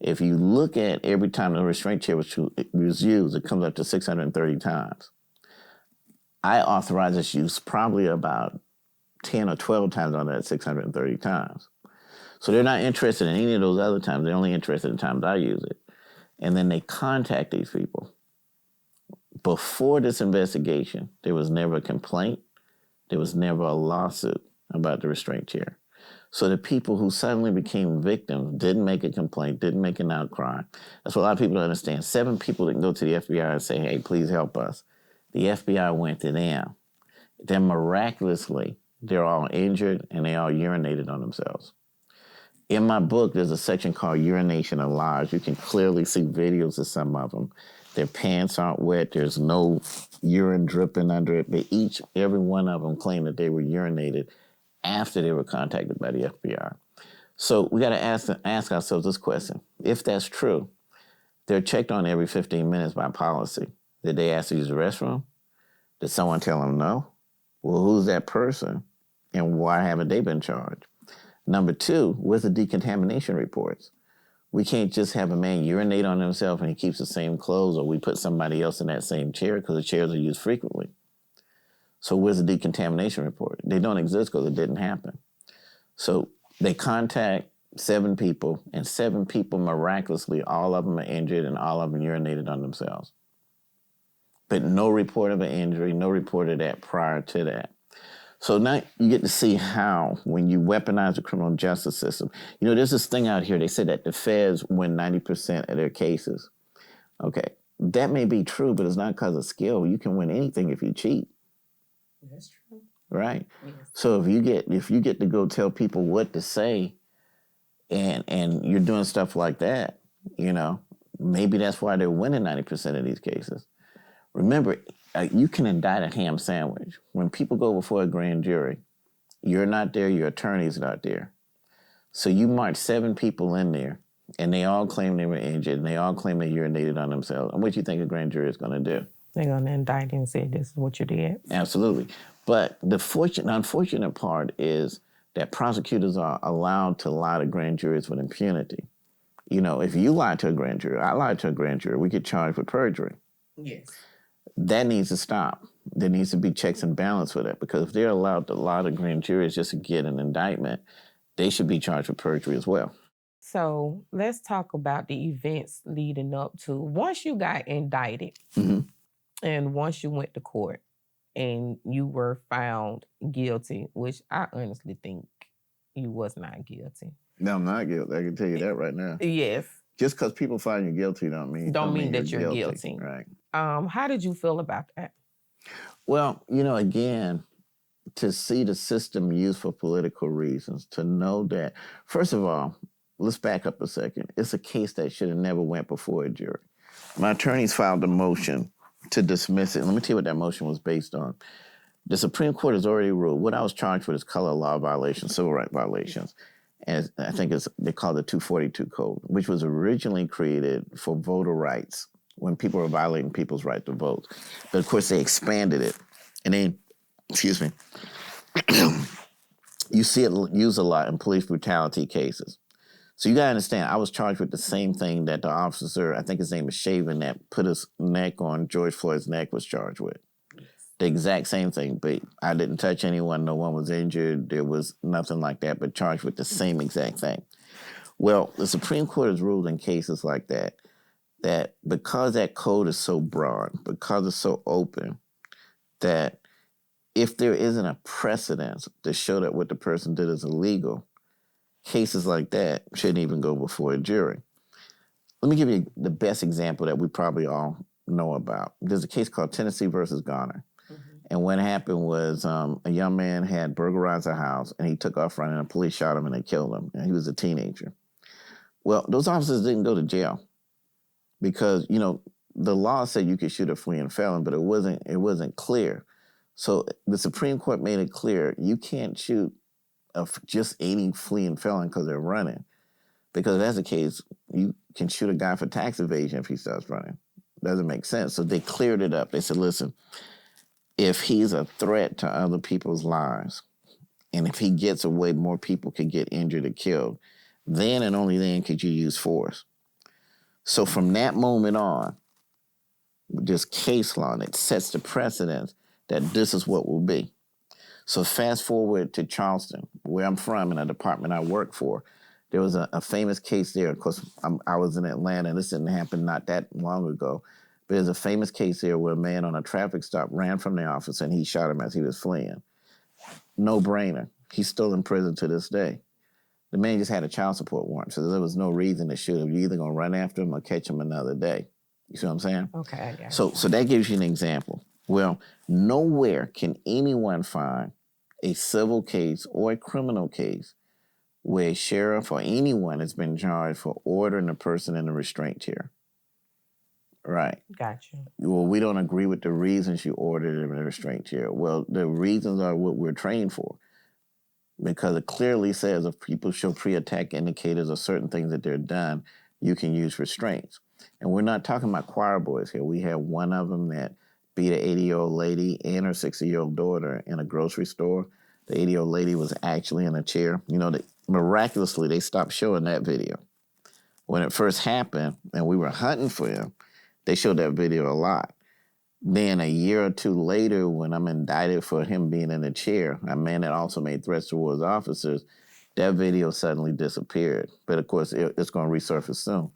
S2: If you look at every time the restraint chair was used, it comes up to 630 times. I authorize its use probably about 10 or 12 times on that 630 times. So they're not interested in any of those other times. They're only interested in times I use it. And then they contact these people. Before this investigation, there was never a complaint. There was never a lawsuit about the restraint chair. So the people who suddenly became victims didn't make a complaint, didn't make an outcry. That's what a lot of people don't understand. 7 people didn't go to the FBI and say, hey, please help us. The FBI went to them. Then miraculously, they're all injured and they all urinated on themselves. In my book, there's a section called Urination and Lies. You can clearly see videos of some of them. Their pants aren't wet. There's no urine dripping under it. But every one of them claimed that they were urinated after they were contacted by the FBI. So we got to ask ourselves this question. If that's true, they're checked on every 15 minutes by policy. Did they ask to use the restroom? Did someone tell them no? Well, who's that person? And why haven't they been charged? Number two, where's the decontamination reports? We can't just have a man urinate on himself and he keeps the same clothes, or we put somebody else in that same chair because the chairs are used frequently. So where's the decontamination report? They don't exist because it didn't happen. So they contact 7 people, and 7 people miraculously, all of them are injured and all of them urinated on themselves. But no report of an injury, no report of that prior to that. So now you get to see how, when you weaponize the criminal justice system, there's this thing out here, they say that the feds win 90% of their cases. Okay, that may be true, but it's not because of skill. You can win anything if you cheat.
S1: That's true.
S2: Right?
S1: Yes.
S2: So if you get to go tell people what to say and you're doing stuff like that, maybe that's why they're winning 90% of these cases. Remember, you can indict a ham sandwich. When people go before a grand jury, you're not there, your attorney's not there. So you march 7 people in there, and they all claim they were injured, and they all claim they urinated on themselves. And what do you think a grand jury is going to do?
S1: They're going to indict you and say, this is what you did.
S2: Absolutely. But the unfortunate part is that prosecutors are allowed to lie to grand juries with impunity. If you lie to a grand jury, I lied to a grand jury, we get charged with perjury.
S1: Yes.
S2: That needs to stop. There needs to be checks and balance with it, because if they're allowed to lie to grand juries just to get an indictment, they should be charged with perjury as well.
S1: So let's talk about the events leading up to once you got indicted and once you went to court and you were found guilty, which I honestly think you was not guilty.
S2: No, I'm not guilty. I can tell you that right now.
S1: Yes.
S2: Just because people find you guilty don't mean
S1: that you're guilty.
S2: Right.
S1: How did you feel about that?
S2: Well, again, to see the system used for political reasons, to know that, first of all, let's back up a second. It's a case that should have never went before a jury. My attorneys filed a motion to dismiss it. Let me tell you what that motion was based on. The Supreme Court has already ruled what I was charged with is color law violations, civil rights violations. And I think they call it the 242 Code, which was originally created for voter rights when people were violating people's right to vote. But of course, they expanded it. And then, excuse me, you see it used a lot in police brutality cases. So you got to understand, I was charged with the same thing that the officer, I think his name is Shaven, that put his neck on George Floyd's neck, was charged with. The exact same thing, but I didn't touch anyone. No one was injured. There was nothing like that, but charged with the same exact thing. Well, the Supreme Court has ruled in cases like that because that code is so broad, because it's so open, that if there isn't a precedent to show that what the person did is illegal, cases like that shouldn't even go before a jury. Let me give you the best example that we probably all know about. There's a case called Tennessee versus Garner. And what happened was a young man had burglarized a house, and he took off running, and the police shot him, and they killed him. And he was a teenager. Well, those officers didn't go to jail because, the law said you could shoot a fleeing felon, but it wasn't clear. So the Supreme Court made it clear you can't shoot just any fleeing felon because they're running. Because if that's the case, you can shoot a guy for tax evasion if he starts running. Doesn't make sense. So they cleared it up. They said, listen, if he's a threat to other people's lives, and if he gets away, more people could get injured or killed, then and only then could you use force. So from that moment on, this case law that sets the precedent that this is what will be. So fast forward to Charleston, where I'm from, in a department I work for. There was a famous case there. Of course, I was in Atlanta, and this didn't happen not that long ago. But there's a famous case there where a man on a traffic stop ran from the officer, and he shot him as he was fleeing. No brainer. He's still in prison to this day. The man just had a child support warrant, so there was no reason to shoot him. You're either going to run after him or catch him another day. You see what I'm saying?
S1: Okay, I got
S2: So that gives you an example. Well, nowhere can anyone find a civil case or a criminal case where a sheriff or anyone has been charged for ordering a person in a restraint chair. Right.
S1: Gotcha.
S2: Well, we don't agree with the reasons you ordered him in a restraint chair. Well, the reasons are what we're trained for. Because it clearly says if people show pre-attack indicators or certain things that they're done, you can use restraints. And we're not talking about choir boys here. We had one of them that beat an 80-year-old lady and her 60-year-old daughter in a grocery store. The 80-year-old lady was actually in a chair. You know, miraculously, they stopped showing that video. When it first happened and we were hunting for him, they showed that video a lot. Then a year or two later, when I'm indicted for him being in a chair, a man that also made threats towards officers, that video suddenly disappeared. But of course, it's going to resurface soon.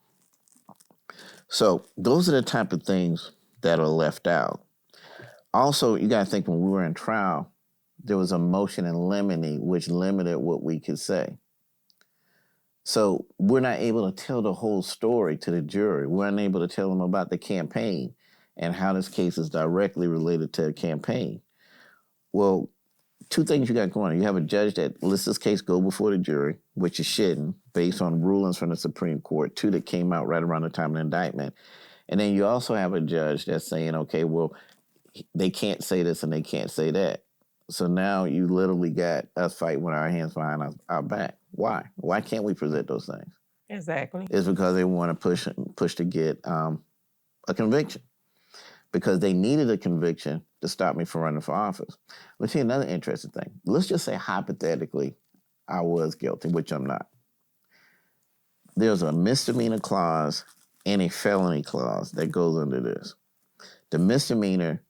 S2: So those are the type of things that are left out. Also, you got to think when we were in trial, there was a motion in limine which limited what we could say. So we're not able to tell the whole story to the jury. We're unable to tell them about the campaign and how this case is directly related to a campaign. Well, two things you got going on. You have a judge that lets this case go before the jury, which it shouldn't, based on rulings from the Supreme Court, two that came out right around the time of the indictment. And then you also have a judge that's saying, okay, well, they can't say this and they can't say that. So now you literally got us fighting with our hands behind our back. Why? Why can't we present those things?
S1: Exactly.
S2: It's because they want to push to get a conviction. Because they needed a conviction to stop me from running for office. Let's see another interesting thing. Let's just say hypothetically I was guilty, which I'm not. There's a misdemeanor clause and a felony clause that goes under this. The misdemeanor,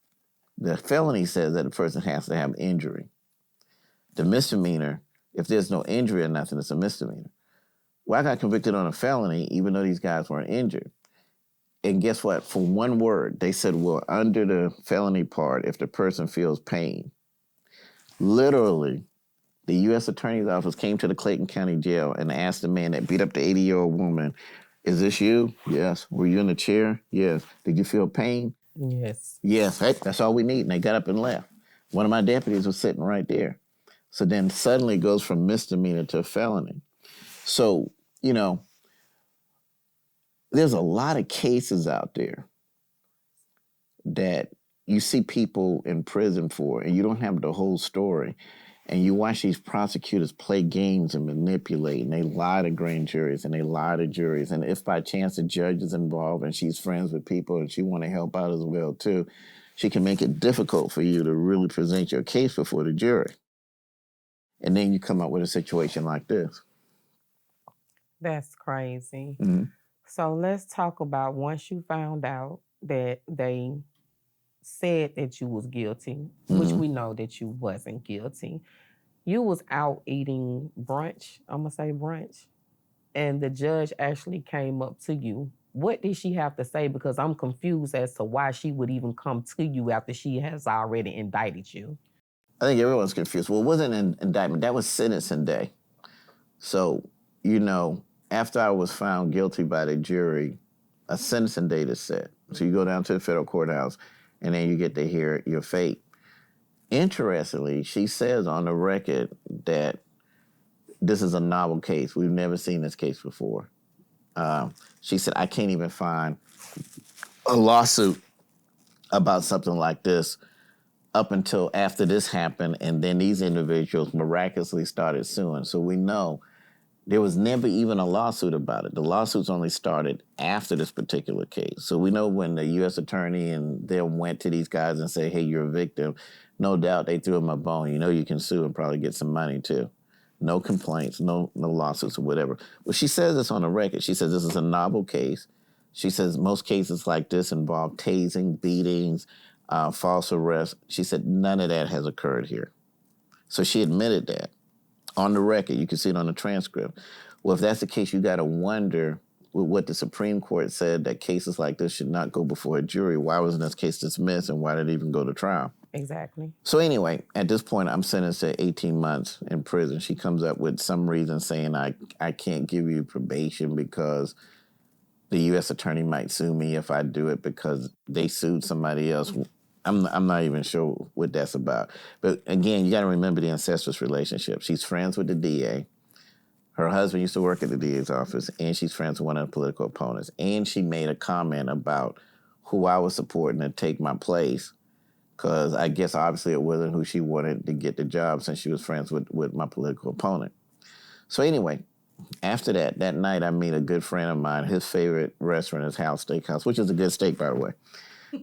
S2: the felony says that the person has to have injury. The misdemeanor, if there's no injury or nothing, it's a misdemeanor. Well, I got convicted on a felony even though these guys weren't injured. And guess what? For one word, they said, well, under the felony part, if the person feels pain. Literally, the U.S. Attorney's Office came to the Clayton County Jail and asked the man that beat up the 80-year-old woman, is this you? Yes. Were you in the chair? Yes. Did you feel pain?
S1: Yes.
S2: Yes. Hey, that's all we need. And they got up and left. One of my deputies was sitting right there. So then suddenly it goes from misdemeanor to felony. So, you know, there's a lot of cases out there that you see people in prison for, and you don't have the whole story. And you watch these prosecutors play games and manipulate, and they lie to grand juries, and they lie to juries. And if by chance the judge is involved and she's friends with people and she want to help out as well too, she can make it difficult for you to really present your case before the jury. And then you come up with a situation like this.
S1: That's crazy.
S2: Mm-hmm.
S1: So let's talk about once you found out that they said that you was guilty, which we know that you wasn't guilty. You was out eating brunch, I'm gonna say brunch, and the judge actually came up to you. What did she have to say? Because I'm confused as to why she would even come to you after she has already indicted you.
S2: I think everyone's confused. Well, it wasn't an indictment. That was sentencing day. So, you know, after I was found guilty by the jury, a sentencing date is set. So you go down to the federal courthouse, and then you get to hear your fate. Interestingly, she says on the record that this is a novel case. We've never seen this case before. She said, I can't even find a lawsuit about something like this up until after this happened, and then these individuals miraculously started suing. So we know there was never even a lawsuit about it. The lawsuits only started after this particular case. So we know when the U.S. attorney and them went to these guys and said, hey, you're a victim, no doubt they threw them a bone. You know you can sue and probably get some money too. No complaints, no lawsuits or whatever. Well, she says this on the record. She says this is a novel case. She says most cases like this involve tasing, beatings, false arrest. She said none of that has occurred here. So she admitted that. On the record, you can see it on the transcript. Well, if that's the case, you got to wonder what the Supreme Court said, that cases like this should not go before a jury. Why wasn't this case dismissed, and why did it even go to trial?
S1: Exactly.
S2: So anyway, at this point, I'm sentenced to 18 months in prison. She comes up with some reason saying I can't give you probation because the U.S. attorney might sue me if I do it because they sued somebody else. I'm not even sure what that's about. But again, you got to remember the incestuous relationship. She's friends with the DA. Her husband used to work at the DA's office, and she's friends with one of the political opponents. And she made a comment about who I was supporting to take my place, because I guess obviously it wasn't who she wanted to get the job since she was friends with my political opponent. So anyway, after that night, I meet a good friend of mine. His favorite restaurant is House Steakhouse, which is a good steak, by the way.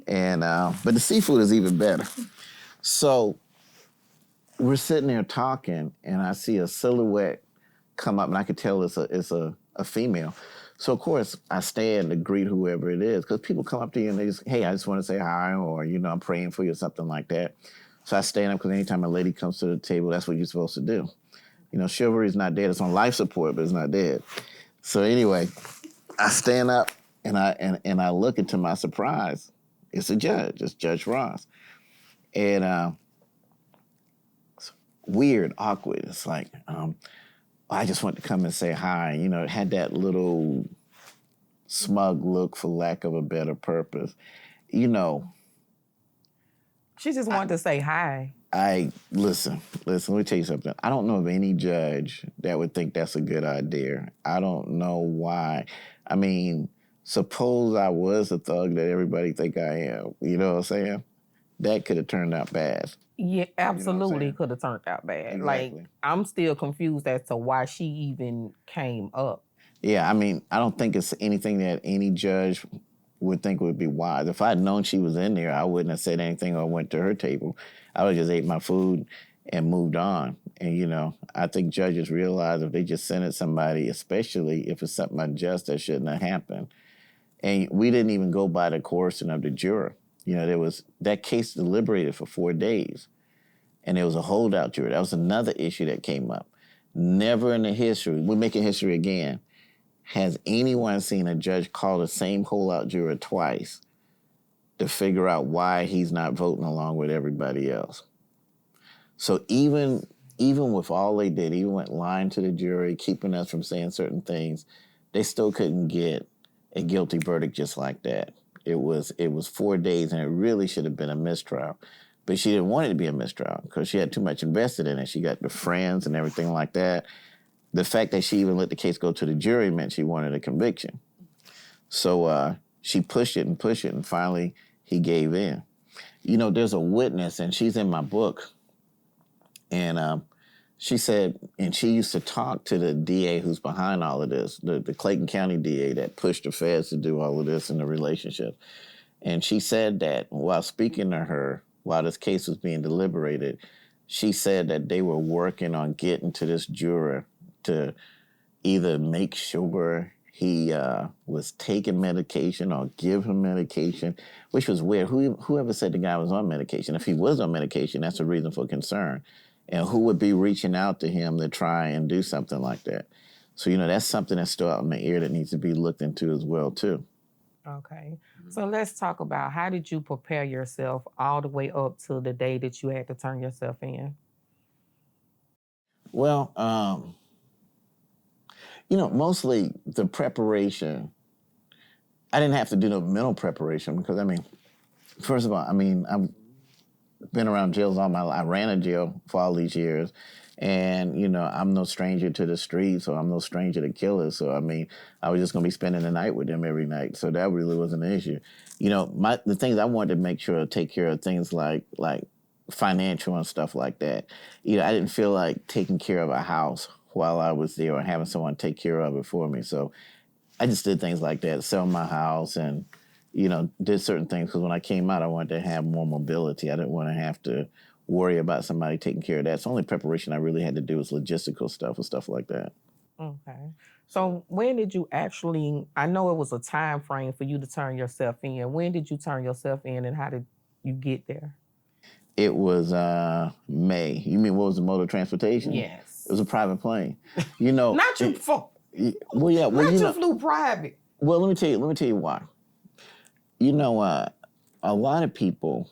S2: And but the seafood is even better. So we're sitting there talking, and I see a silhouette come up, and I could tell it's a female. So of course I stand to greet whoever it is, because people come up to you and they just, hey, I just want to say hi, or I'm praying for you, or something like that. So I stand up, because anytime a lady comes to the table, that's what you're supposed to do. Chivalry is not dead. It's on life support, but it's not dead. So anyway, I stand up and I look, and to my surprise, it's a judge. It's Judge Ross. And it's weird, awkward. It's like, I just want to come and say hi. It had that little smug look, for lack of a better purpose.
S1: She just wanted to say hi.
S2: Listen, let me tell you something. I don't know of any judge that would think that's a good idea. I don't know why. I mean, suppose I was a thug that everybody think I am. You know what I'm saying? That could have turned out bad.
S1: Yeah, absolutely could have turned out bad.
S2: Exactly.
S1: Like, I'm still confused as to why she even came up.
S2: Yeah, I mean, I don't think it's anything that any judge would think would be wise. If I'd known she was in there, I wouldn't have said anything or went to her table. I would have just ate my food and moved on. And, I think judges realize if they just sentence somebody, especially if it's something unjust, that shouldn't have happened. And we didn't even go by the coercion of the juror. There was that case deliberated for 4 days, and there was a holdout juror. That was another issue that came up. Never in the history, we're making history again, has anyone seen a judge call the same holdout juror twice to figure out why he's not voting along with everybody else. So even with all they did, even went lying to the jury, keeping us from saying certain things, they still couldn't get a guilty verdict just like that. It was 4 days, and it really should have been a mistrial. But she didn't want it to be a mistrial because she had too much invested in it. She got the friends and everything like that. The fact that she even let the case go to the jury meant she wanted a conviction. So she pushed it, and finally he gave in. There's a witness, and she's in my book. And she said, and she used to talk to the DA who's behind all of this, the Clayton County DA that pushed the feds to do all of this in the relationship. And she said that while speaking to her, while this case was being deliberated, she said that they were working on getting to this juror to either make sure he was taking medication or give him medication, which was weird. Whoever said the guy was on medication? If he was on medication, that's a reason for concern. And who would be reaching out to him to try and do something like that? So, that's something that's still out in the air that needs to be looked into as well, too.
S1: Okay. So let's talk about, how did you prepare yourself all the way up to the day that you had to turn yourself in?
S2: Well, mostly the preparation. I didn't have to do no mental preparation because, first of all, I've been around jails all my life. I ran a jail for all these years. And, I'm no stranger to the streets, or I'm no stranger to killers. So, I was just going to be spending the night with them every night. So that really wasn't an issue. The things I wanted to make sure to take care of things like financial and stuff like that. I didn't feel like taking care of a house while I was there or having someone take care of it for me. So I just did things like that, sell my house and, did certain things. Because when I came out, I wanted to have more mobility. I didn't want to have to worry about somebody taking care of that. So the only preparation I really had to do was logistical stuff or stuff like that.
S1: Okay. So when did you actually, I know it was a time frame for you to turn yourself in. When did you turn yourself in, and how did you get there?
S2: It was May. You mean what was the mode of transportation?
S1: Yes.
S2: It was a private plane.
S1: Not you.
S2: Well, yeah. Well,
S1: not you flew private.
S2: Well, let me tell you why. A lot of people,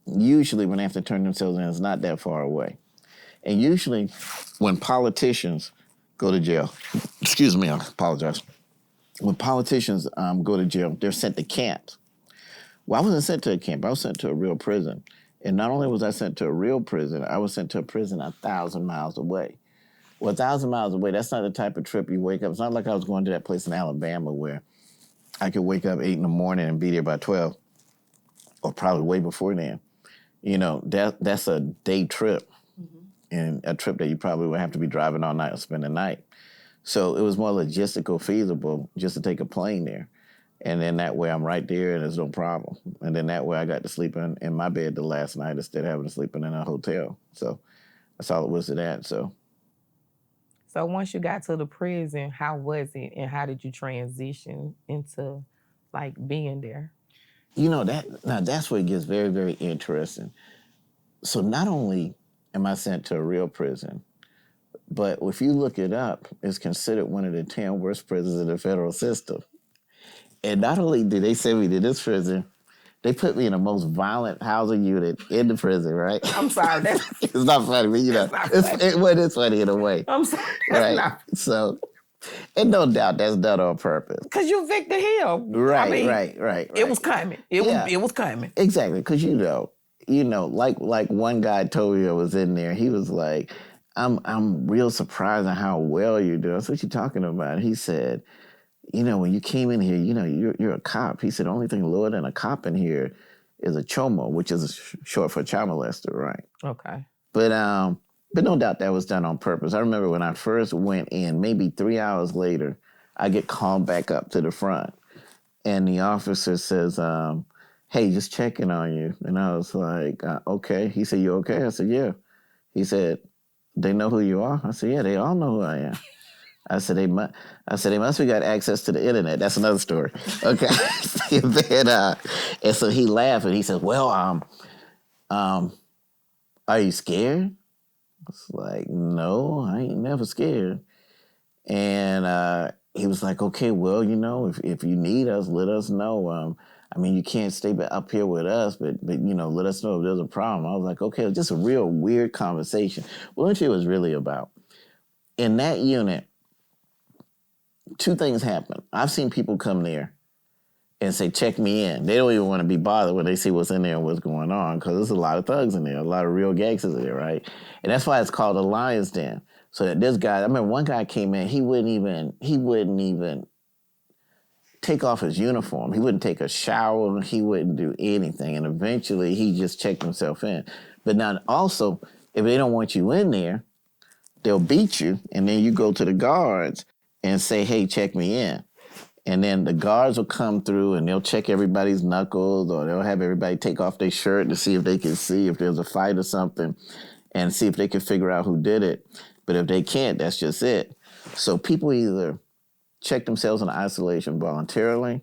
S2: usually when they have to turn themselves in, it's not that far away. And usually when politicians go to jail, excuse me, I apologize. When politicians go to jail, they're sent to camps. Well, I wasn't sent to a camp. I was sent to a real prison. And not only was I sent to a real prison, I was sent to a prison 1,000 miles away. Well, 1,000 miles away, that's not the type of trip you wake up. It's not like I was going to that place in Alabama where I could wake up 8 in the morning and be there by 12, or probably way before then. You know, that's a day trip, and a trip that you probably would have to be driving all night or spend the night. So it was more logistical feasible just to take a plane there. And then that way I'm right there and there's no problem. And then that way I got to sleep in my bed the last night instead of having to sleep in a hotel. So that's all it was to that. So
S1: once you got to the prison, how was it, and how did you transition into like being there?
S2: you know that's where it gets very, very interesting. So not only am I sent to a real prison, but if you look it up, it's considered one of the 10 worst prisons in the federal system. And not only did they send me to this prison, they put me in the most violent housing unit in the prison, right?
S1: I'm sorry.
S2: It's not funny, but you know, it is funny in a way.
S1: I'm sorry.
S2: Right? So, and no doubt that's done on purpose.
S1: Because you Victor Hill.
S2: Right,
S1: I mean,
S2: right.
S1: It was coming. It was coming.
S2: Exactly, because like one guy told me that was in there, he was like, I'm real surprised at how well you're doing. That's what you talking about. He said, when you came in here, you're a cop. He said, the only thing lower than a cop in here is a chomo, which is short for child molester, right?
S1: Okay.
S2: But no doubt that was done on purpose. I remember when I first went in, maybe 3 hours later, I get called back up to the front. And the officer says, hey, just checking on you. And I was like, okay. He said, you okay? I said, yeah. He said, they know who you are? I said, yeah, they all know who I am. I said, they must have got access to the internet. That's another story. Okay. And so he laughed and he said, well, are you scared? I was like, no, I ain't never scared. And he was like, okay, well, if you need us, let us know. You can't stay up here with us, but let us know if there's a problem. I was like, okay, it was just a real weird conversation. What it was really about. In that unit, two things happen. I've seen people come there and say, check me in. They don't even want to be bothered when they see what's in there and what's going on, because there's a lot of thugs in there, a lot of real gangsters in there, right? And that's why it's called a lion's den. So that this guy, I remember one guy came in, he wouldn't even take off his uniform. He wouldn't take a shower. He wouldn't do anything. And eventually he just checked himself in. But now also, if they don't want you in there, they'll beat you. And then you go to the guards and say, hey, check me in. And then the guards will come through and they'll check everybody's knuckles, or they'll have everybody take off their shirt to see if they can see if there's a fight or something and see if they can figure out who did it. But if they can't, that's just it. So people either check themselves in isolation voluntarily,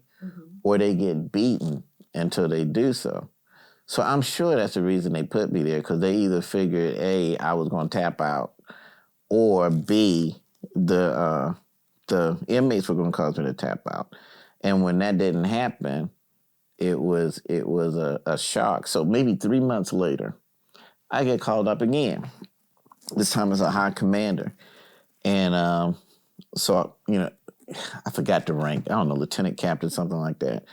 S2: or they get beaten until they do so. So I'm sure that's the reason they put me there, because they either figured, A, I was going to tap out, or B, the inmates were going to cause me to tap out. And when that didn't happen, it was a shock. So maybe 3 months later, I get called up again. This time as a high commander. And so, I forgot the rank. I don't know, lieutenant captain, something like that.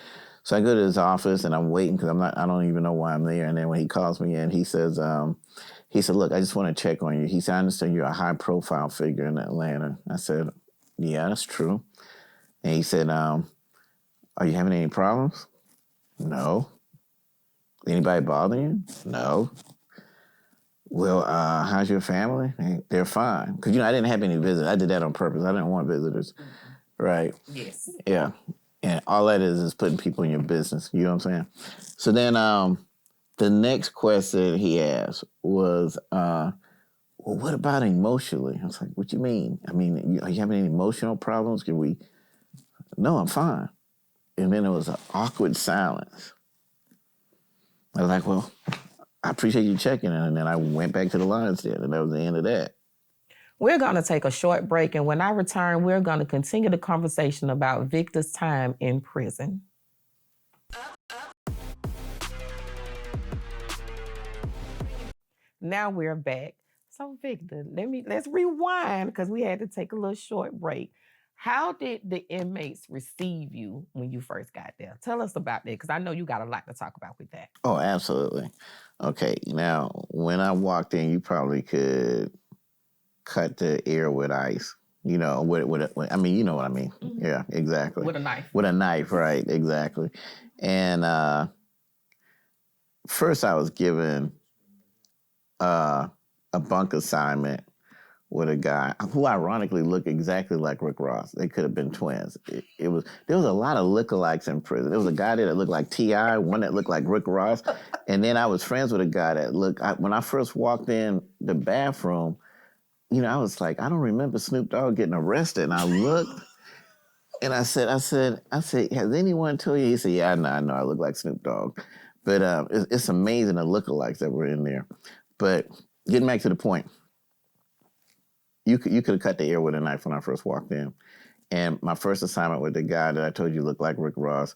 S2: So I go to his office and I'm waiting because I don't even know why I'm there. And then when he calls me in, he said, look, I just want to check on you. He said, I understand you're a high profile figure in Atlanta. I said, yeah, that's true. And he said, are you having any problems? No. Anybody bothering you? No. Well, how's your family? They're fine. Because, I didn't have any visitors. I did that on purpose. I didn't want visitors. Right?
S1: Yes.
S2: Yeah. And all that is putting people in your business. You know what I'm saying? So then the next question he asked was, well, what about emotionally? I was like, what you mean? Are you having any emotional problems? No, I'm fine. And then there was an awkward silence. I was like, well, I appreciate you checking in. And then I went back to the lion's den, and that was the end of that.
S1: We're going to take a short break, and when I return, we're going to continue the conversation about Victor's time in prison. Now we're back. So Victor, let's rewind, because we had to take a little short break. How did the inmates receive you when you first got there? Tell us about that, because I know you got a lot to talk about with that.
S2: Oh, absolutely. Okay, now when I walked in, you probably could cut the air with ice. You know, I mean, you know what I mean. Mm-hmm. Yeah, exactly.
S1: With a knife.
S2: With a knife, right, exactly. And first I was given a bunk assignment with a guy who ironically looked exactly like Rick Ross. They could have been twins. There was a lot of lookalikes in prison. There was a guy there that looked like T.I., one that looked like Rick Ross, and then I was friends with a guy that when I first walked in the bathroom, you know, I was like, I don't remember Snoop Dogg getting arrested, and I looked. And I said, has anyone told you? He said, yeah, I know, I look like Snoop Dogg. But it's amazing the lookalikes that were in there. But getting back to the point, you could have cut the air with a knife when I first walked in. And my first assignment with the guy that I told you looked like Rick Ross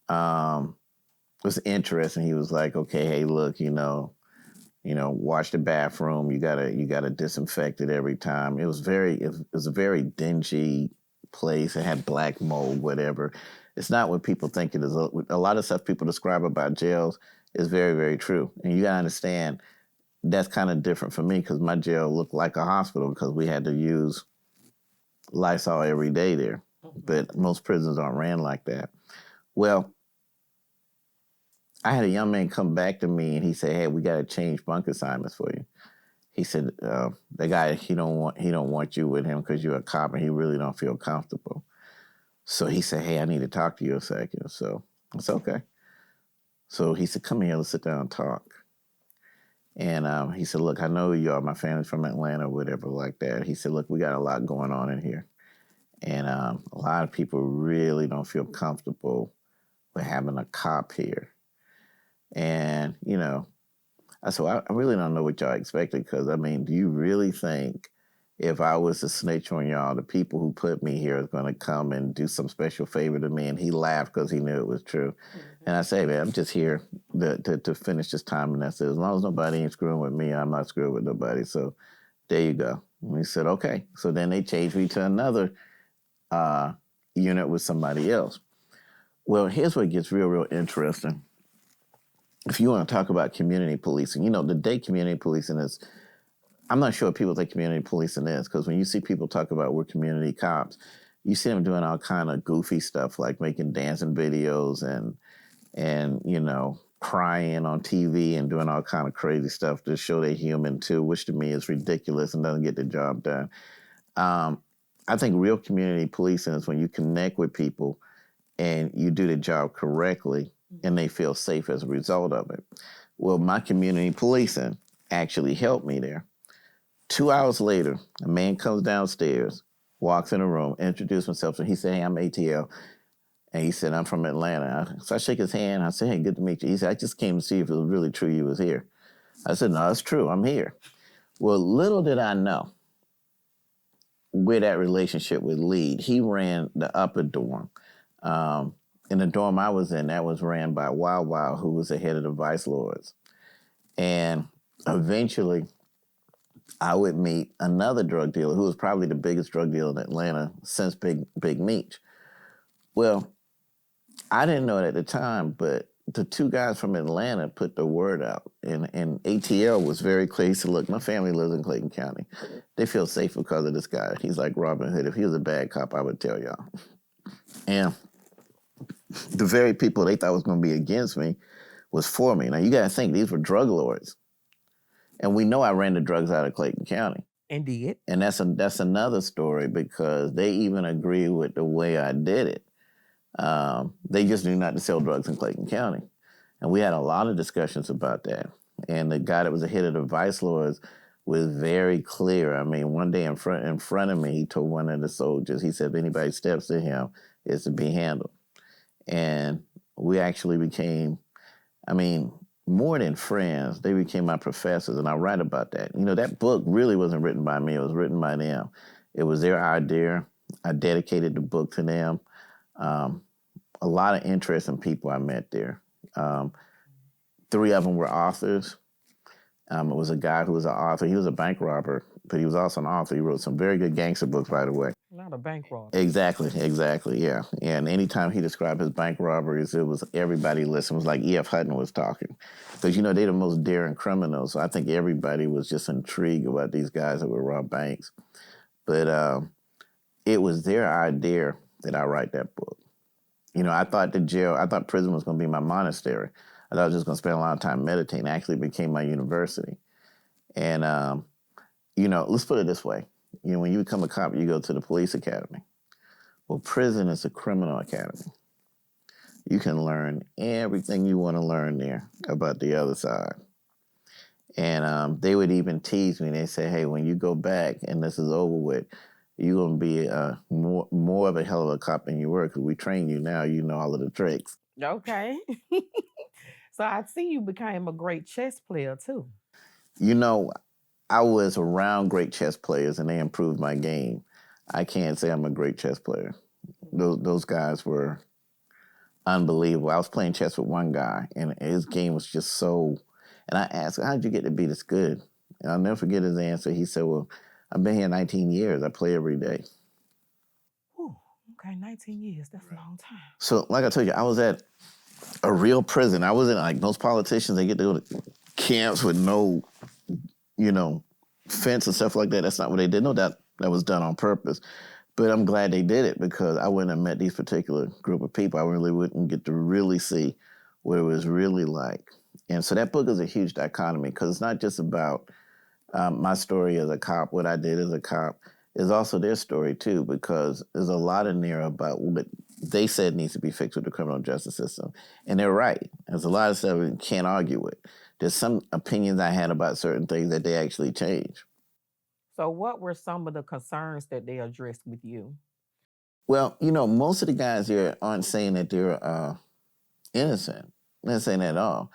S2: was interesting. He was like, okay, hey, look, you know, wash the bathroom. You gotta disinfect it every time. It was a very dingy place. It had black mold, whatever. It's not what people think it is. A lot of stuff people describe about jails is very, very true. And you gotta understand that's kind of different for me because my jail looked like a hospital because we had to use Lysol every day there. Mm-hmm. But most prisons aren't ran like that. Well, I had a young man come back to me and he said, hey, we got to change bunk assignments for you. He said, the guy, he don't want you with him because you're a cop and he really don't feel comfortable. So he said, hey, I need to talk to you a second. So I said, okay. So he said, come here, let's sit down and talk. And he said, look, I know you are. My family's from Atlanta or whatever like that. He said, look, we got a lot going on in here. And a lot of people really don't feel comfortable with having a cop here. And, you know, I said, I really don't know what y'all expected because, I mean, do you really think if I was to snitch on y'all, the people who put me here is going to come and do some special favor to me? And he laughed because he knew it was true. Mm-hmm. And I say, man, I'm just here to finish this time. And I said, as long as nobody ain't screwing with me, I'm not screwing with nobody. So there you go. And he said, okay. So then they changed me to another unit with somebody else. Well, here's what gets real, real interesting. If you want to talk about community policing, you know, the day community policing is, I'm not sure what people think community policing is, because when you see people talk about we're community cops, you see them doing all kind of goofy stuff like making dancing videos and you know, crying on TV and doing all kind of crazy stuff to show they're human too, which to me is ridiculous and doesn't get the job done. I think real community policing is when you connect with people and you do the job correctly and they feel safe as a result of it. Well, my community policing actually helped me there. 2 hours later, a man comes downstairs, walks in a room, introduced himself, and he said, hey, I'm ATL. And he said, I'm from Atlanta. So I shake his hand. I said, hey, good to meet you. He said, I just came to see if it was really true you was here. I said, no, it's true. I'm here. Well, little did I know where that relationship would lead. He ran the upper dorm. In the dorm I was in, that was ran by Wild Wild, who was the head of the Vice Lords. And eventually, I would meet another drug dealer who was probably the biggest drug dealer in Atlanta since Big Meech. Well, I didn't know it at the time, but the two guys from Atlanta put the word out. And ATL was very clear. He said, look, my family lives in Clayton County. They feel safe because of this guy. He's like Robin Hood. If he was a bad cop, I would tell y'all. And the very people they thought was going to be against me was for me. Now, you got to think, these were drug lords. And we know I ran the drugs out of Clayton County.
S1: And did.
S2: And that's another story because they even agree with the way I did it. They just knew not to sell drugs in Clayton County. And we had a lot of discussions about that. And the guy that was the head of the Vice Lords was very clear. I mean, one day in front of me, he told one of the soldiers, he said, if anybody steps to him, it's to be handled. And we actually became, I mean, more than friends, they became my professors, and I write about that. You know, that book really wasn't written by me. It was written by them. It was their idea. I dedicated the book to them. A lot of interesting people I met there. 3 of them were authors. It was a guy who was an author. He was a bank robber, but he was also an author. He wrote some very good gangster books, by the way.
S1: lot of bank robberies.
S2: Exactly, yeah. And anytime he described his bank robberies, it was everybody listened. It was like E.F. Hutton was talking. Because, you know, they're the most daring criminals. So I think everybody was just intrigued about these guys that would rob banks. But it was their idea that I write that book. You know, I thought prison was going to be my monastery. I thought I was just going to spend a lot of time meditating. It actually became my university. And, you know, let's put it this way. You know, when you become a cop, you go to the police academy. Well, prison is a criminal academy. You can learn everything you want to learn there about the other side. And they would even tease me. They say, hey, when you go back and this is over with, you're going to be more of a hell of a cop than you were because we train you now. You know all of the tricks.
S1: Okay. So I see you became a great chess player too.
S2: You know, I was around great chess players and they improved my game. I can't say I'm a great chess player. Those guys were unbelievable. I was playing chess with one guy and his game was just so... And I asked, how'd you get to be this good? And I'll never forget his answer. He said, well, I've been here 19 years. I play every day.
S1: Whew, okay, 19 years. That's a long time.
S2: So, like I told you, I was at a real prison. I wasn't like most politicians. They get to go to camps with no, you know, fence and stuff like that. That's not what they did. No, that was done on purpose. But I'm glad they did it because I wouldn't have met these particular group of people. I really wouldn't get to really see what it was really like. And so that book is a huge dichotomy because it's not just about my story as a cop, what I did as a cop. Is also their story too, because there's a lot in there about what they said needs to be fixed with the criminal justice system. And they're right. There's a lot of stuff we can't argue with. There's some opinions I had about certain things that they actually changed.
S1: So what were some of the concerns that they addressed with you?
S2: Well, you know, most of the guys here aren't saying that they're innocent. They're not saying that at all.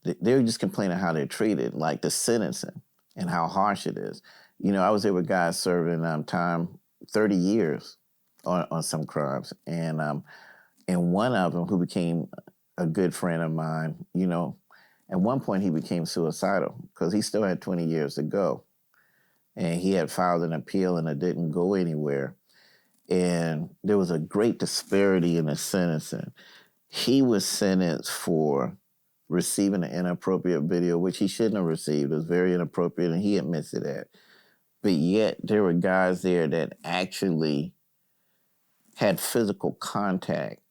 S2: They're just complaining how they're treated, like the sentencing and how harsh it is. You know, I was there with guys serving time 30 years on some crimes. And one of them who became a good friend of mine, you know, at one point he became suicidal because he still had 20 years to go. And he had filed an appeal and it didn't go anywhere. And there was a great disparity in the sentencing. He was sentenced for receiving an inappropriate video, which he shouldn't have received. It was very inappropriate, and he admits to that. But yet, there were guys there that actually had physical contact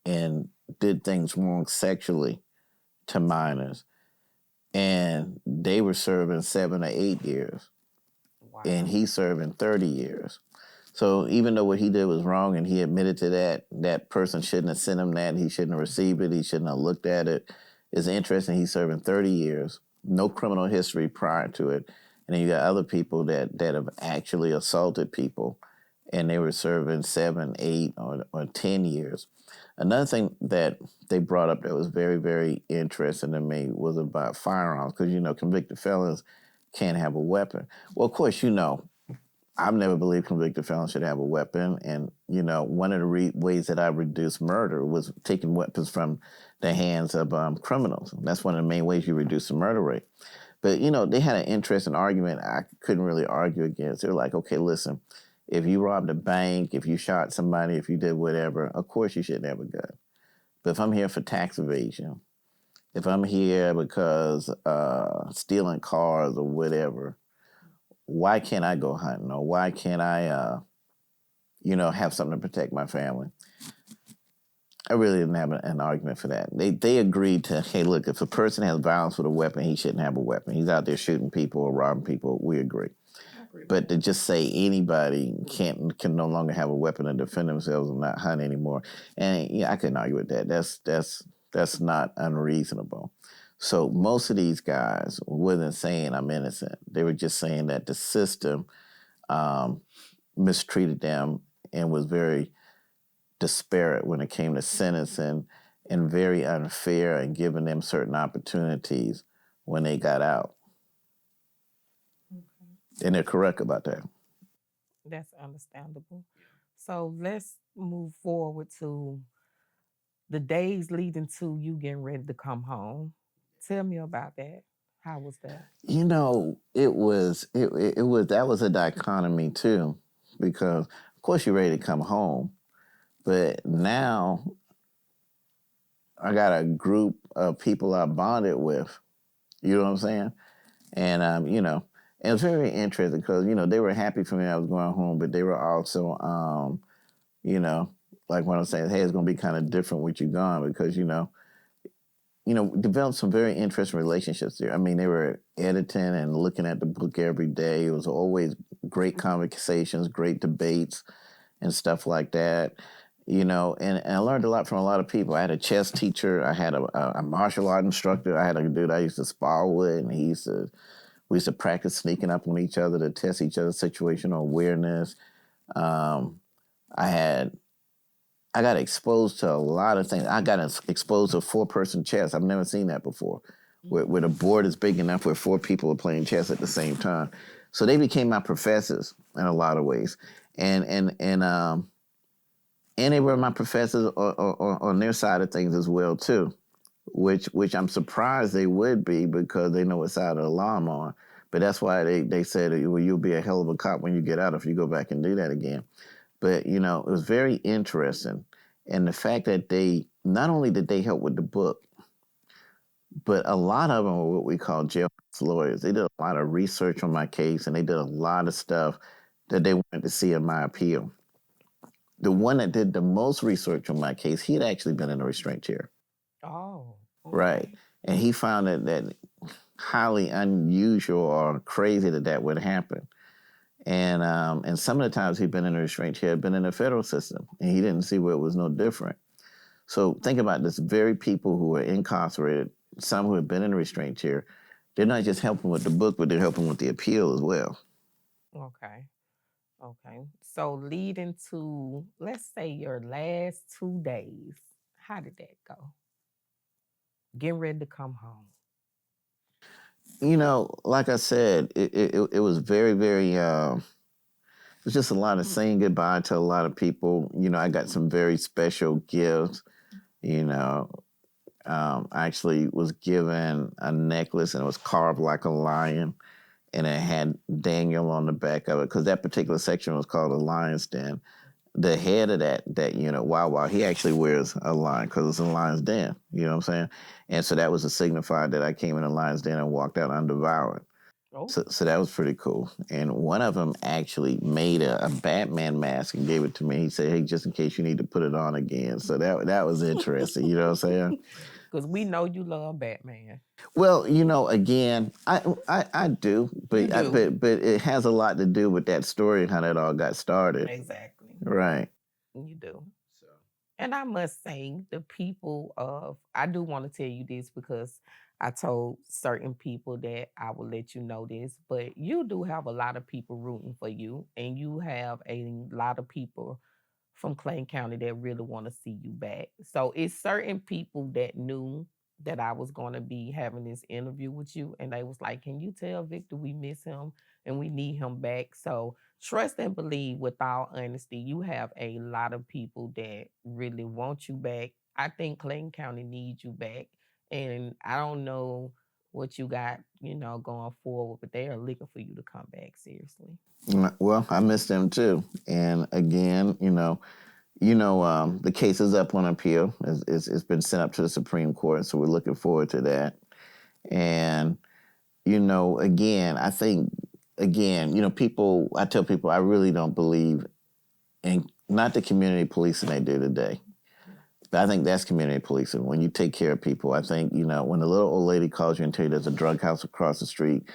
S2: and did things wrong sexually to minors. And they were serving 7 or 8 years.
S1: Wow.
S2: And he's serving 30 years. So even though what he did was wrong and he admitted to that, that person shouldn't have sent him that. He shouldn't have received it. He shouldn't have looked at it. It's interesting. He's serving 30 years, no criminal history prior to it. And then you got other people that have actually assaulted people and they were serving 7, 8, or 10 years. Another thing that they brought up that was very, very interesting to me was about firearms because, you know, convicted felons can't have a weapon. Well, of course, you know, I've never believed convicted felons should have a weapon. And, you know, one of the ways that I reduced murder was taking weapons from the hands of criminals. That's one of the main ways you reduce the murder rate. But, you know, they had an interesting argument I couldn't really argue against. They were like, okay, listen, if you robbed a bank, if you shot somebody, if you did whatever, of course you shouldn't have a gun. But if I'm here for tax evasion, if I'm here because stealing cars or whatever, why can't I go hunting? Or why can't I, you know, have something to protect my family? I really didn't have an argument for that. They agreed to, hey, look, if a person has violence with a weapon, he shouldn't have a weapon. He's out there shooting people or robbing people. We agree. But to just say anybody can no longer have a weapon to defend themselves and not hunt anymore, and yeah, I couldn't argue with that. That's not unreasonable. So most of these guys wasn't saying I'm innocent. They were just saying that the system mistreated them and was very disparate when it came to sentencing and very unfair and giving them certain opportunities when they got out. Okay. And they're correct about that.
S1: That's understandable. So let's move forward to the days leading to you getting ready to come home. Tell me about that. How was that?
S2: You know, it was that was a dichotomy too, because, of course, you're ready to come home. But now I got a group of people I bonded with. You know what I'm saying? And, and it was very interesting because, they were happy for me I was going home, but they were also, you know, like when I'm saying, hey, it's going to be kind of different with you gone because, developed some very interesting relationships there. I mean, they were editing and looking at the book every day. It was always great conversations, great debates, and stuff like that. And I learned a lot from a lot of people. I had a chess teacher. I had a martial art instructor. I had a dude I used to spar with, and we used to practice sneaking up on each other to test each other's situational awareness. Um, I got exposed to a lot of things. I got exposed to 4-person chess. I've never seen that before, where the board is big enough where 4 people are playing chess at the same time. So they became my professors in a lot of ways, and they were my professors on their side of things as well too, which I'm surprised they would be because they know what side of the law I'm on. But that's why they said, well, you'll be a hell of a cop when you get out if you go back and do that again. But, it was very interesting. And the fact that not only did they help with the book, but a lot of them were what we call jailhouse lawyers. They did a lot of research on my case, and they did a lot of stuff that they wanted to see in my appeal. The one that did the most research on my case, he had actually been in a restraint chair.
S1: Oh, okay.
S2: Right. And he found that highly unusual or crazy that would happen. And some of the times he'd been in a restraint chair, had been in the federal system, and he didn't see where it was no different. So think about this: very people who are incarcerated, some who have been in a restraint chair, they're not just helping with the book, but they're helping with the appeal as well.
S1: Okay. Okay. So leading to, let's say, your last 2 days, how did that go? Getting ready to come home.
S2: Like I said, it was very, very. It was just a lot of saying goodbye to a lot of people. I got some very special gifts. You know, I actually was given a necklace and it was carved like a lion, and it had Daniel on the back of it because that particular section was called a lion's den. The head of that unit, Wow, he actually wears a lion because it's a lion's den. You know what I'm saying? And so that was a signifier that I came in a lion's den and walked out undevoured.
S1: Oh,
S2: So that was pretty cool. And one of them actually made a Batman mask and gave it to me. He said, "Hey, just in case you need to put it on again." So that was interesting. You know what I'm saying?
S1: because we know you love Batman.
S2: Well, again, I do,
S1: You
S2: but
S1: do.
S2: but it has a lot to do with that story and how that all got started.
S1: Exactly.
S2: Right.
S1: You do. And I must say, the people of, I do want to tell you this because I told certain people that I will let you know this, but you do have a lot of people rooting for you, and you have a lot of people from Clayton County that really want to see you back. So it's certain people that knew that I was going to be having this interview with you, and they was like, "Can you tell Victor we miss him and we need him back?" So trust and believe, with all honesty, you have a lot of people that really want you back. I think Clayton County needs you back, and I don't know what you got, going forward, but they are looking for you to come back seriously.
S2: Well, I miss them too. And again, the case is up on appeal. It's been sent up to the Supreme Court, so we're looking forward to that. And again, I think, people. I tell people I really don't believe in not the community policing they do today. But I think that's community policing. When you take care of people, I think when the little old lady calls you and tell you there's a drug house across the street,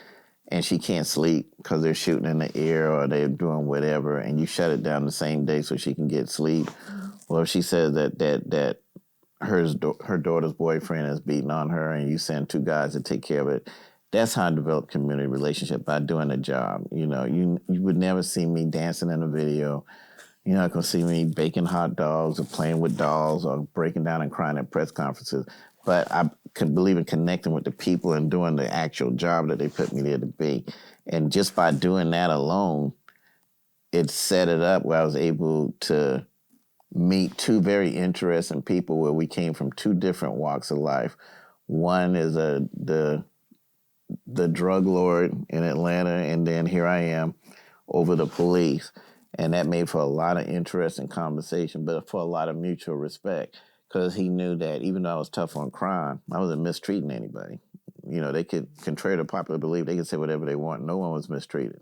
S2: and she can't sleep because they're shooting in the air or they're doing whatever, and you shut it down the same day so she can get sleep. Or if she says that her daughter's boyfriend is beating on her, and you send 2 guys to take care of it. That's how I develop community relationship, by doing the job. You would never see me dancing in a video. You're not gonna see me baking hot dogs or playing with dolls or breaking down and crying at press conferences. But I could believe in connecting with the people and doing the actual job that they put me there to be. And just by doing that alone, it set it up where I was able to meet 2 very interesting people where we came from 2 different walks of life. One is the drug lord in Atlanta, and then here I am over the police. And that made for a lot of interesting conversation, but for a lot of mutual respect, because he knew that even though I was tough on crime, I wasn't mistreating anybody. You know, they could, contrary to popular belief, they could say whatever they want. No one was mistreated.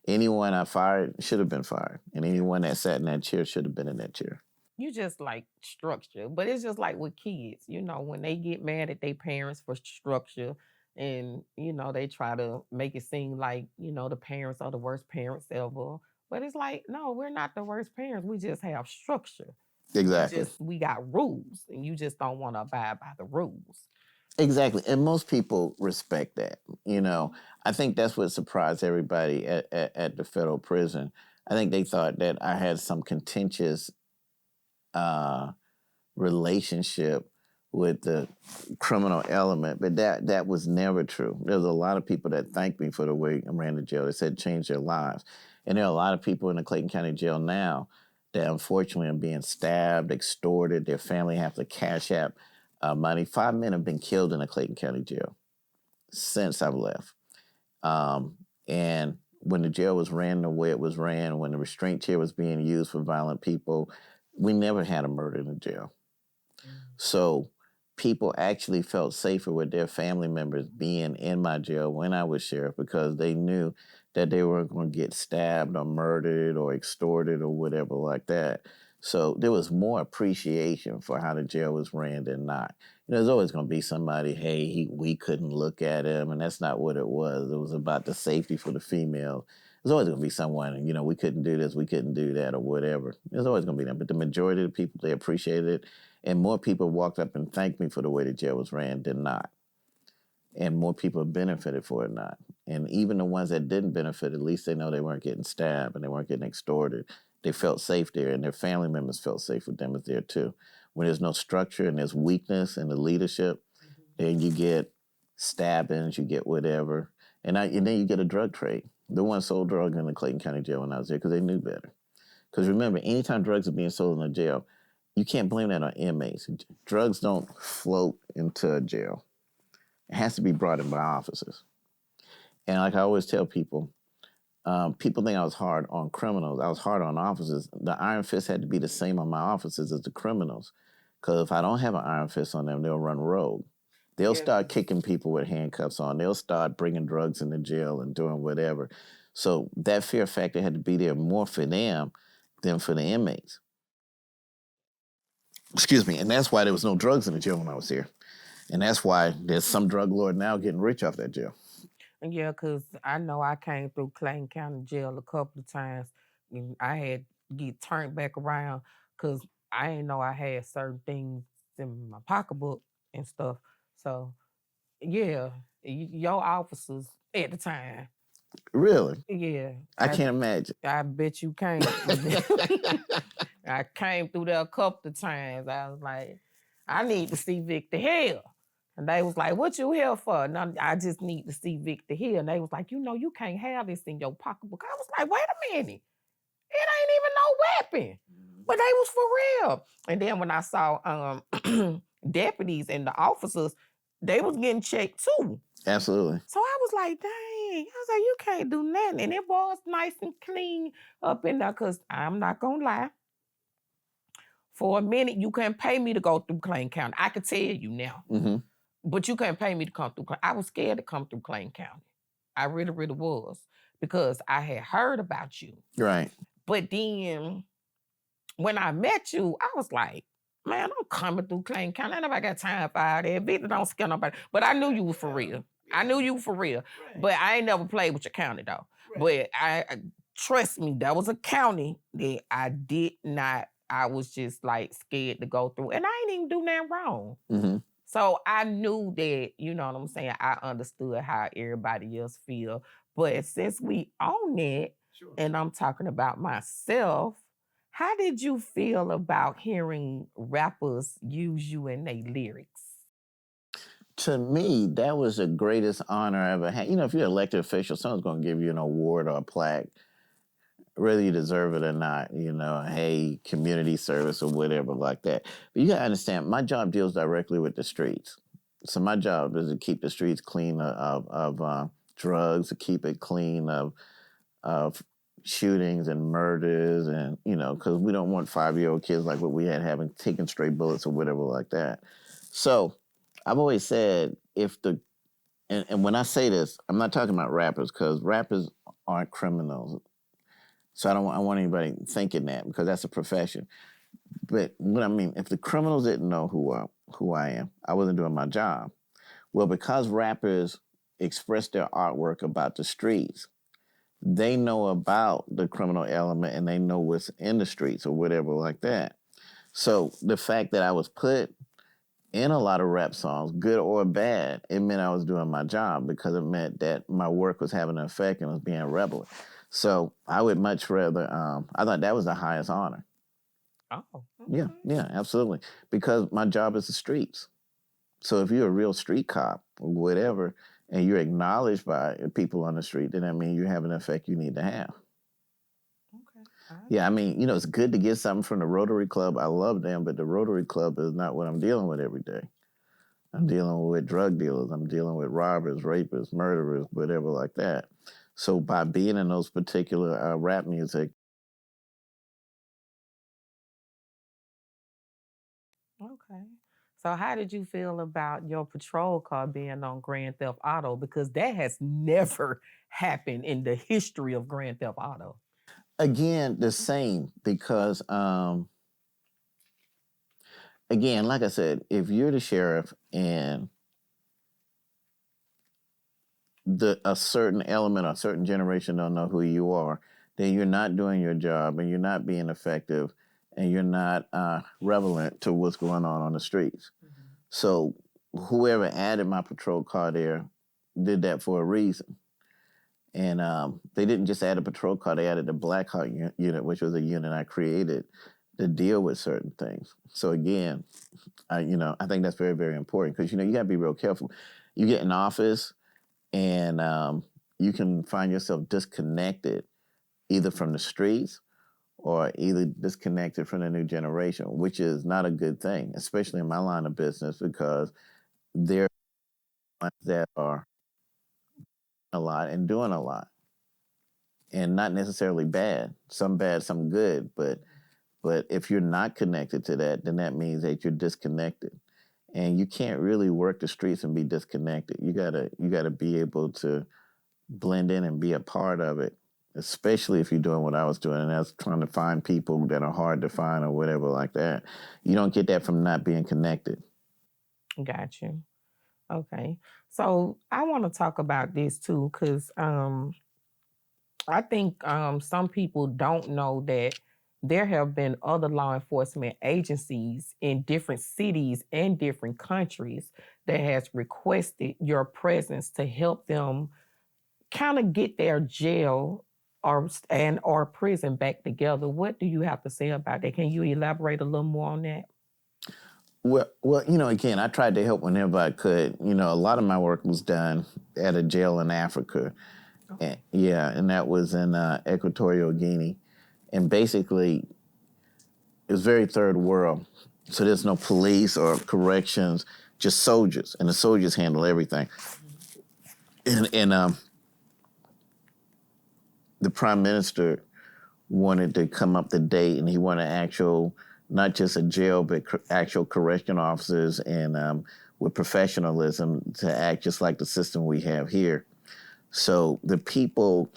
S2: Anyone I fired should have been fired, and anyone that sat in that chair should have been in that chair.
S1: You just like structure, but it's just like with kids, when they get mad at their parents for structure and, they try to make it seem like, the parents are the worst parents ever. But it's like, no, we're not the worst parents. We just have structure.
S2: Exactly.
S1: We got rules and you just don't want to abide by the rules.
S2: Exactly. And most people respect that. I think that's what surprised everybody at the federal prison. I think they thought that I had some contentious relationship with the criminal element, but that was never true. There's a lot of people that thanked me for the way I ran the jail. They said it changed their lives. And there are a lot of people in the Clayton County Jail now that unfortunately are being stabbed, extorted. Their family have to cash out money. 5 men have been killed in the Clayton County Jail since I've left. And when the jail was ran the way it was ran, when the restraint chair was being used for violent people, we never had a murder in the jail. So people actually felt safer with their family members being in my jail when I was sheriff, because they knew that they weren't going to get stabbed or murdered or extorted or whatever like that. So there was more appreciation for how the jail was ran than not. There's always going to be somebody, hey, we couldn't look at him, and that's not what it was. It was about the safety for the female. There's always going to be someone, we couldn't do this, we couldn't do that, or whatever. There's always going to be that. But the majority of the people, they appreciated it. And more people walked up and thanked me for the way the jail was ran than not. And more people benefited for it not. And even the ones that didn't benefit, at least they know they weren't getting stabbed and they weren't getting extorted. They felt safe there, and their family members felt safe with them as there too. When there's no structure and there's weakness in the leadership, then you get stabbings, you get whatever. And then you get a drug trade. The one sold drugs in the Clayton County Jail when I was there because they knew better. Because remember, anytime drugs are being sold in a jail, you can't blame that on inmates. Drugs don't float into a jail. It has to be brought in by officers. And like I always tell people, people think I was hard on criminals. I was hard on officers. The iron fist had to be the same on my officers as the criminals. Because if I don't have an iron fist on them, they'll run rogue. They'll start kicking people with handcuffs on. They'll start bringing drugs into jail and doing whatever. So that fear factor had to be there more for them than for the inmates. Excuse me. And that's why there was no drugs in the jail when I was here. And that's why there's some drug lord now getting rich off that jail.
S1: Yeah, because I know I came through Clayton County Jail a couple of times. And I had to get turned back around because I didn't know I had certain things in my pocketbook and stuff. So, yeah, your officers at the time.
S2: Really?
S1: Yeah.
S2: I can't imagine.
S1: I bet you can't. I came through there a couple of times. I was like, I need to see Victor Hill. And they was like, what you here for? And I just need to see Victor Hill. And they was like, you can't have this in your pocketbook. I was like, wait a minute. It ain't even no weapon. But they was for real. And then when I saw deputies and the officers, they was getting checked too.
S2: Absolutely.
S1: So I was like, dang. I was like, you can't do nothing. And it was nice and clean up in there, because I'm not going to lie. For a minute, you couldn't pay me to go through Clayton County. I could tell you now.
S2: Mm-hmm.
S1: But you couldn't pay me to come through. I was scared to come through Clayton County. I really, really was. Because I had heard about you.
S2: Right.
S1: But then, when I met you, I was like, man, I'm coming through Clayton County. I never got time for all that. Victor don't scare nobody. But I knew you were for real. I knew you were for real. Right. But I ain't never played with your county, though. Right. But I trust me, that was a county that I did not, I was just like scared to go through. And I ain't even do nothing wrong.
S2: Mm-hmm.
S1: So I knew that, you know what I'm saying, I understood how everybody else feel. But since we own it, sure, and I'm talking about myself, how did you feel about hearing rappers use you in their lyrics?
S2: To me, that was the greatest honor I ever had. If you're an elected official, someone's going to give you an award or a plaque, whether you deserve it or not, hey, community service or whatever like that. But you got to understand, my job deals directly with the streets. So my job is to keep the streets clean of drugs, to keep it clean of shootings and murders, and because we don't want 5-year-old kids like what we had having taken stray bullets or whatever like that. So I've always said and when I say this, I'm not talking about rappers because rappers aren't criminals. So I want anybody thinking that because that's a profession. But what I mean, if the criminals didn't know who I am, I wasn't doing my job. Well, because rappers express their artwork about the streets, they know about the criminal element and they know what's in the streets or whatever like that. So the fact that I was put in a lot of rap songs, good or bad, it meant I was doing my job because it meant that my work was having an effect and was being relevant. So I would much rather, I thought that was the highest honor.
S1: Oh,
S2: Yeah,
S1: okay.
S2: yeah, absolutely. Because my job is the streets. So if you're a real street cop or whatever, and you're acknowledged by people on the street, then that means you have an effect you need to have.
S1: Okay.
S2: Yeah, I mean, it's good to get something from the Rotary Club. I love them, but the Rotary Club is not what I'm dealing with every day. I'm dealing with drug dealers. I'm dealing with robbers, rapists, murderers, whatever like that. So by being in those particular rap music,
S1: Okay. So how did you feel about your patrol car being on Grand Theft Auto? Because that has never happened in the history of Grand Theft Auto.
S2: again, the same because again, like I said, if you're the sheriff and a certain element, a certain generation don't know who you are, then you're not doing your job and you're not being effective and you're not relevant to what's going on the streets. Mm-hmm. So whoever added my patrol car there did that for a reason. And they didn't just add a patrol car, they added the Black Hawk unit, which was a unit I created to deal with certain things. So again, I think that's very, very important because, you got to be real careful. You get in office and you can find yourself disconnected either from the streets or either disconnected from the new generation, which is not a good thing, especially in my line of business because there are ones that are a lot and doing a lot and not necessarily bad, some good, but if you're not connected to that, then that means that you're disconnected. And you can't really work the streets and be disconnected. You gotta be able to blend in and be a part of it, especially if you're doing what I was doing, and that's trying to find people that are hard to find or whatever like that. You don't get that from not being connected.
S1: Got you. Okay. So I want to talk about this too, because I think some people don't know that there have been other law enforcement agencies in different cities and different countries that has requested your presence to help them kind of get their jail or prison back together. What do you have to say about that? Can you elaborate a little more on that?
S2: Well, again, I tried to help whenever I could. A lot of my work was done at a jail in Africa. Okay. And that was in Equatorial Guinea. And basically, it was very third world. So there's no police or corrections, just soldiers. And the soldiers handle everything. And the prime minister wanted to come up to date, and he wanted not just a jail, but actual correction officers and with professionalism to act just like the system we have here. So the people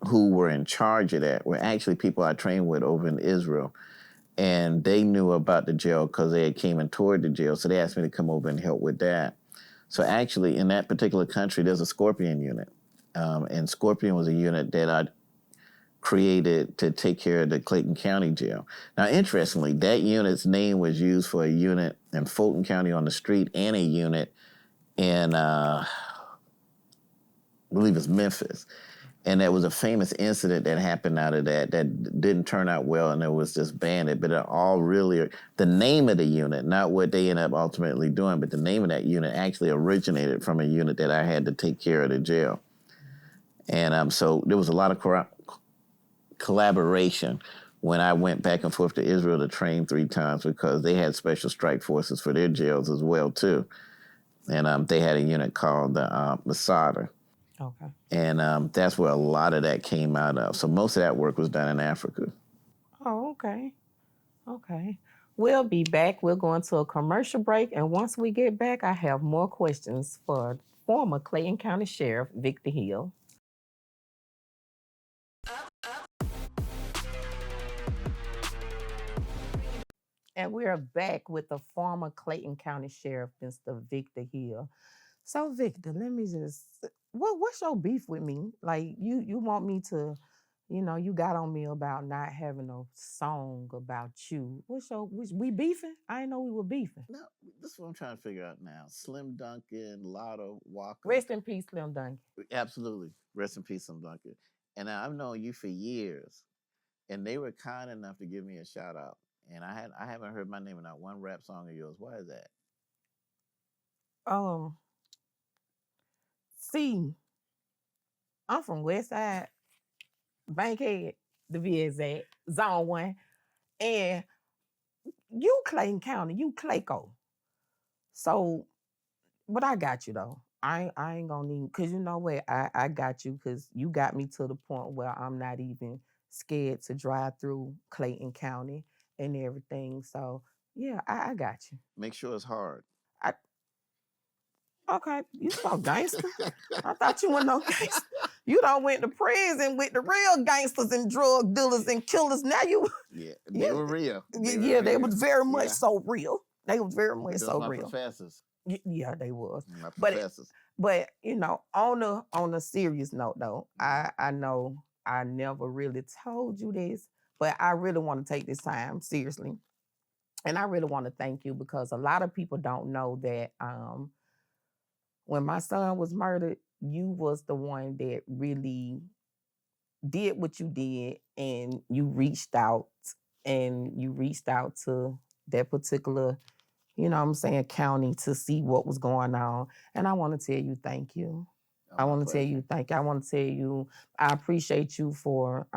S2: who were in charge of that were actually people I trained with over in Israel. And they knew about the jail because they had came and toured the jail. So they asked me to come over and help with that. So actually, in that particular country, there's a Scorpion unit. And Scorpion was a unit that I created to take care of the Clayton County Jail. Now, interestingly, that unit's name was used for a unit in Fulton County on the street and a unit in, I believe it's Memphis. And there was a famous incident that happened out of that didn't turn out well, and it was disbanded. But it all really, the name of the unit, not what they ended up ultimately doing, but the name of that unit actually originated from a unit that I had to take care of the jail. And so there was a lot of collaboration when I went back and forth to Israel to train 3 times because they had special strike forces for their jails as well too, and they had a unit called the Masada.
S1: Okay.
S2: And that's where a lot of that came out of. So most of that work was done in Africa.
S1: Oh, okay. Okay. We'll be back. We're going to a commercial break. And once we get back, I have more questions for former Clayton County Sheriff Victor Hill. And we're back with the former Clayton County Sheriff, Mr. Victor Hill. So, Victor, let me just what's your beef with me? Like you want me to, you got on me about not having a song about you. We beefing? I didn't know we were beefing.
S2: No, this is what I'm trying to figure out now. Slim Duncan, Lotto, Walker.
S1: Rest in peace, Slim Duncan.
S2: Absolutely. Rest in peace, Slim Duncan. And I've known you for years. And they were kind enough to give me a shout out. And I haven't heard my name in not one rap song of yours. Why is that?
S1: Um, see, I'm from West Side, Bankhead, to be exact, Zone 1. And you Clayton County, you Clayco. So, but I got you though. I ain't gonna need, cause you know what, I got you, cause you got me to the point where I'm not even scared to drive through Clayton County and everything. So yeah, I got you.
S2: Make sure it's hard.
S1: I Okay, you so gangster. I thought you were no gangster. You done went to prison with the real gangsters and drug dealers and killers. Now you,
S2: Yeah, they were real.
S1: They was very much so real. They was very much
S2: Those
S1: so
S2: my
S1: real.
S2: professors.
S1: Yeah, they was.
S2: My
S1: But
S2: professors.
S1: but on a serious note though, I know I never really told you this, but I really want to take this time seriously. And I really want to thank you because a lot of people don't know that when my son was murdered, you was the one that really did what you did, and you reached out to that particular, what I'm saying, county to see what was going on. And I want to tell you thank you. I want to tell you thank you. I want to tell you I appreciate you for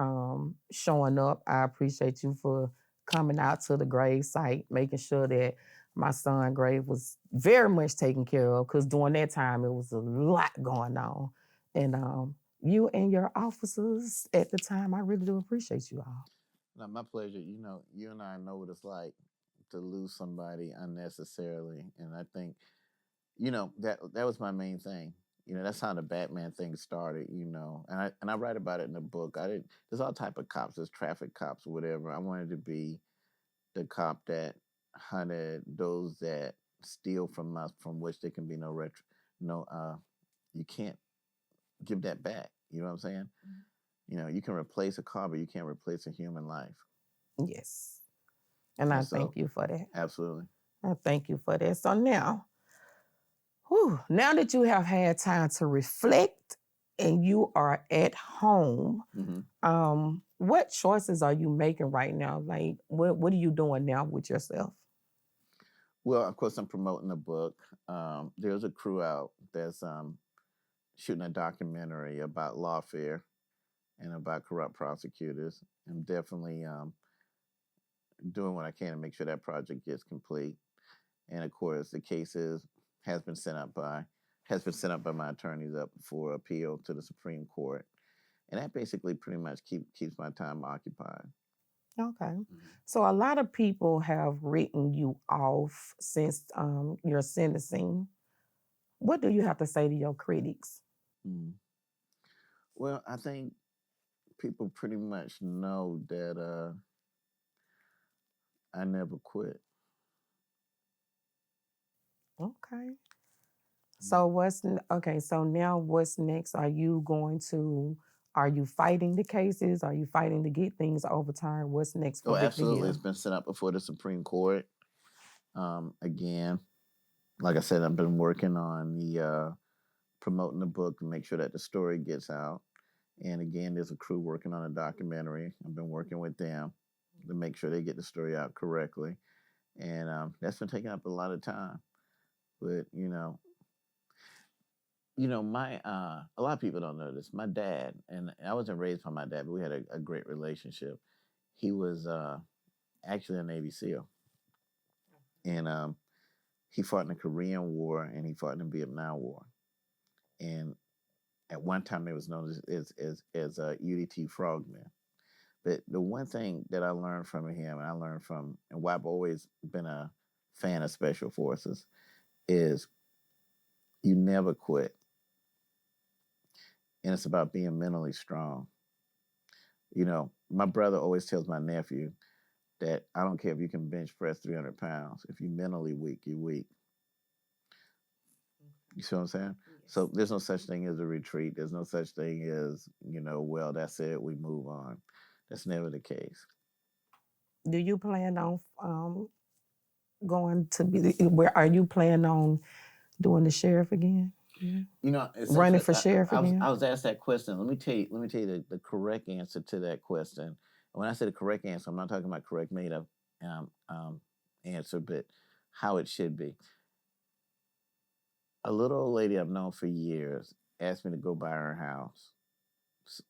S1: showing up. I appreciate you for coming out to the grave site, making sure that my son's grave was very much taken care of, because during that time it was a lot going on. And you and your officers at the time, I really do appreciate you all.
S2: No, my pleasure. You and I know what it's like to lose somebody unnecessarily. And I think, that was my main thing. That's how the Batman thing started. And I write about it in the book. There's all type of cops, there's traffic cops, whatever. I wanted to be the cop that hunted those that steal from us, from which there can be no no you can't give that back. You know what I'm saying? You can replace a car, but you can't replace a human life.
S1: Yes. And I thank you for that.
S2: Absolutely.
S1: I thank you for that. So now that you have had time to reflect and you are at home, what choices are you making right now? Like, what are you doing now with yourself?
S2: Well, of course, I'm promoting a book. There's a crew out that's shooting a documentary about lawfare and about corrupt prosecutors. I'm definitely doing what I can to make sure that project gets complete. And of course, the case has been sent up by my attorneys up for appeal to the Supreme Court, and that basically pretty much keeps my time occupied.
S1: Okay. So a lot of people have written you off since your sentencing. What do you have to say to your critics?
S2: Mm. Well, I think people pretty much know that I never quit.
S1: Okay. So so now what's next? Are you fighting the cases? Are you fighting to get things overturned? What's next for
S2: Oh,
S1: Victor
S2: absolutely.
S1: Hill?
S2: It's been sent up before the Supreme Court. Again, like I said, I've been working on the promoting the book to make sure that the story gets out. And again, there's a crew working on a documentary. I've been working with them to make sure they get the story out correctly. And that's been taking up a lot of time. But my a lot of people don't know this. My dad, and I wasn't raised by my dad, but we had a great relationship. He was actually a Navy SEAL, and he fought in the Korean War and he fought in the Vietnam War. And At one time, it was known as UDT Frogmen. But the one thing that I learned from him, and I learned from, and why I've always been a fan of Special Forces, is you never quit. And it's about being mentally strong. You know, my brother always tells my nephew that I don't care if you can bench press 300 pounds. If you're mentally weak, you're weak. You see what I'm saying? Yes. So there's no such thing as a retreat. There's no such thing as, well, that's it, we move on. That's never the case.
S1: Do you plan on going to be, where are you planning on doing the sheriff again? Yeah. Running for sheriff again?
S2: I was asked that question. Let me tell you the correct answer to that question. And when I say the correct answer, I'm not talking about correct made up answer, but how it should be. A little old lady I've known for years asked me to go by her house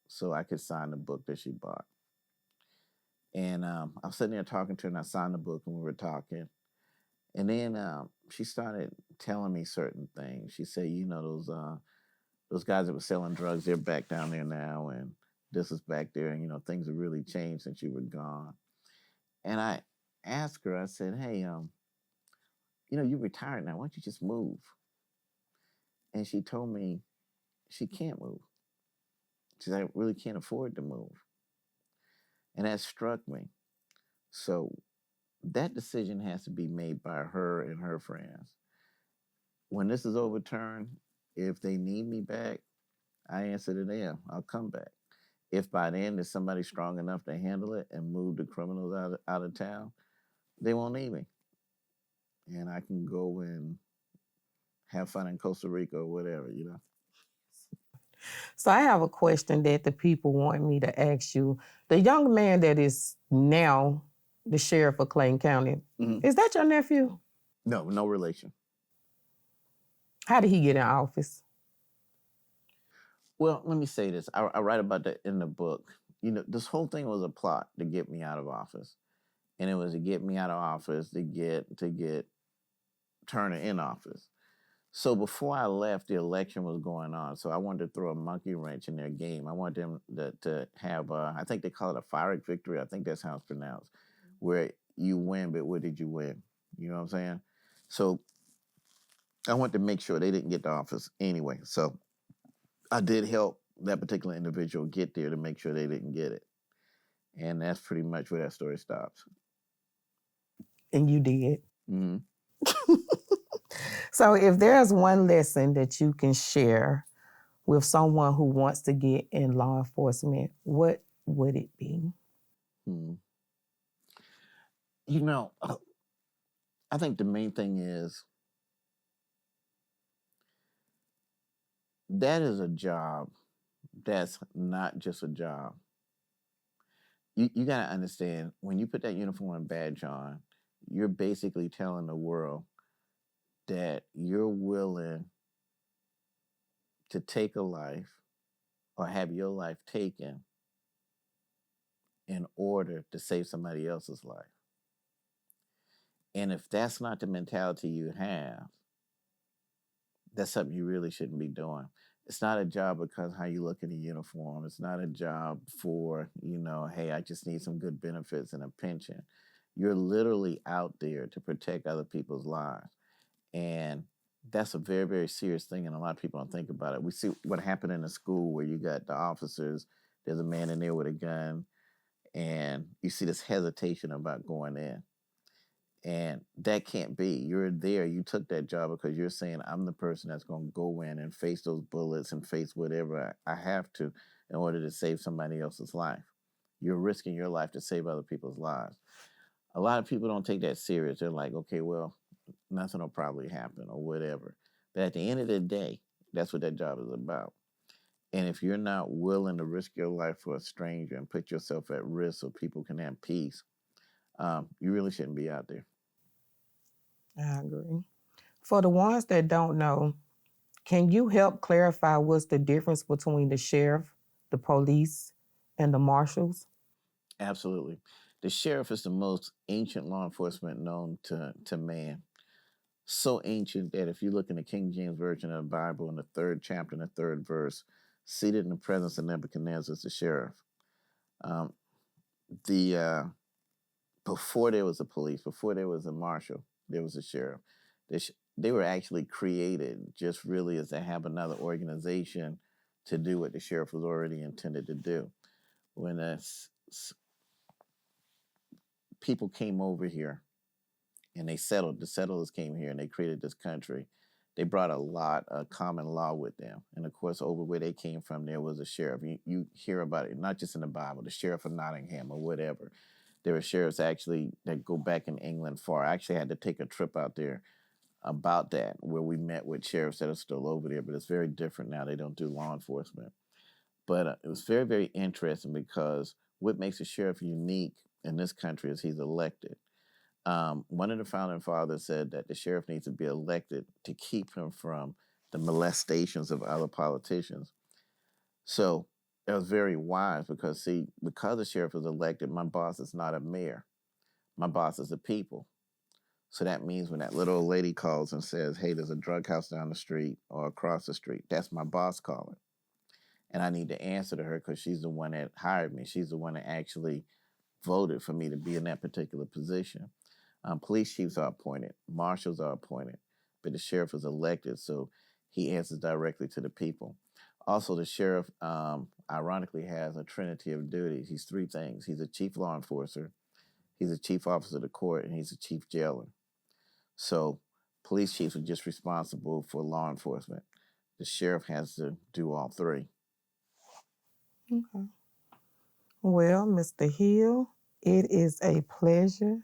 S2: so I could sign the book that she bought. And I was sitting there talking to her, and I signed the book, and we were talking. And then she started telling me certain things. She said, those guys that were selling drugs, they're back down there now, and this is back there, and things have really changed since you were gone. And I asked her, I said, hey, you're retired now. Why don't you just move? And she told me she can't move. She said, I really can't afford to move. And that struck me. So that decision has to be made by her and her friends. When this is overturned, if they need me back, I answer to them. I'll come back. If by then there's somebody strong enough to handle it and move the criminals out of town, they won't need me. And I can go and have fun in Costa Rica or whatever.
S1: So I have a question that the people want me to ask you. The young man that is now the sheriff of Clayton County, is that your nephew?
S2: No relation.
S1: How did he get in office?
S2: Well, let me say this. I write about that in the book. This whole thing was a plot to get me out of office. And it was to get me out of office to get Turner in office. So before I left, the election was going on. So I wanted to throw a monkey wrench in their game. I wanted them to have, I think they call it a Pyrrhic victory. I think that's how it's pronounced, where you win, but what did you win? You know what I'm saying? So I wanted to make sure they didn't get to office anyway. So I did help that particular individual get there to make sure they didn't get it. And that's pretty much where that story stops.
S1: And you did.
S2: Mm-hmm.
S1: So if there's one lesson that you can share with someone who wants to get in law enforcement, what would it be?
S2: I think the main thing is that is a job that's not just a job. You got to understand, when you put that uniform and badge on, you're basically telling the world that you're willing to take a life or have your life taken in order to save somebody else's life. And if that's not the mentality you have, that's something you really shouldn't be doing. It's not a job because how you look in a uniform. It's not a job for, hey, I just need some good benefits and a pension. You're literally out there to protect other people's lives. And that's a very, very serious thing, and a lot of people don't think about it. We see what happened in the school where you got the officers, there's a man in there with a gun, and you see this hesitation about going in. And that can't be. You're there. You took that job because you're saying, I'm the person that's going to go in and face those bullets and face whatever I have to in order to save somebody else's life. You're risking your life to save other people's lives. A lot of people don't take that serious. They're like, okay, well, nothing will probably happen or whatever. But at the end of the day, that's what that job is about. And if you're not willing to risk your life for a stranger and put yourself at risk so people can have peace, you really shouldn't be out there.
S1: I agree. For the ones that don't know, can you help clarify what's the difference between the sheriff, the police, and the marshals?
S2: Absolutely. The sheriff is the most ancient law enforcement known to man. So ancient that if you look in the King James Version of the Bible in the 3rd chapter and the 3rd verse, seated in the presence of Nebuchadnezzar as the sheriff. Um, the Before there was a police, before there was a marshal, there was a sheriff. They were actually created just really as to have another organization to do what the sheriff was already intended to do. When people came over here and they settled, the settlers came here and they created this country. They brought a lot of common law with them. And of course, over where they came from, there was a sheriff. You hear about it, not just in the Bible, the sheriff of Nottingham or whatever. There were sheriffs actually that go back in England far. I actually had to take a trip out there about that, where we met with sheriffs that are still over there, but it's very different now. They don't do law enforcement. But it was very, very interesting because what makes a sheriff unique in this country is he's elected. One of the founding fathers said that the sheriff needs to be elected to keep him from the molestations of other politicians. So it was very wise because, see, because the sheriff is elected, my boss is not a mayor. My boss is the people. So that means when that little old lady calls and says, hey, there's a drug house down the street or across the street, that's my boss calling. And I need to answer to her because she's the one that hired me. She's the one that actually voted for me to be in that particular position. Police chiefs are appointed, marshals are appointed, but the sheriff is elected, so he answers directly to the people. Also, the sheriff, ironically, has a trinity of duties. He's three things. He's a chief law enforcer, he's a chief officer of the court, and he's a chief jailer. So police chiefs are just responsible for law enforcement. The sheriff has to do all three.
S1: Okay. Well, Mr. Hill, it is a pleasure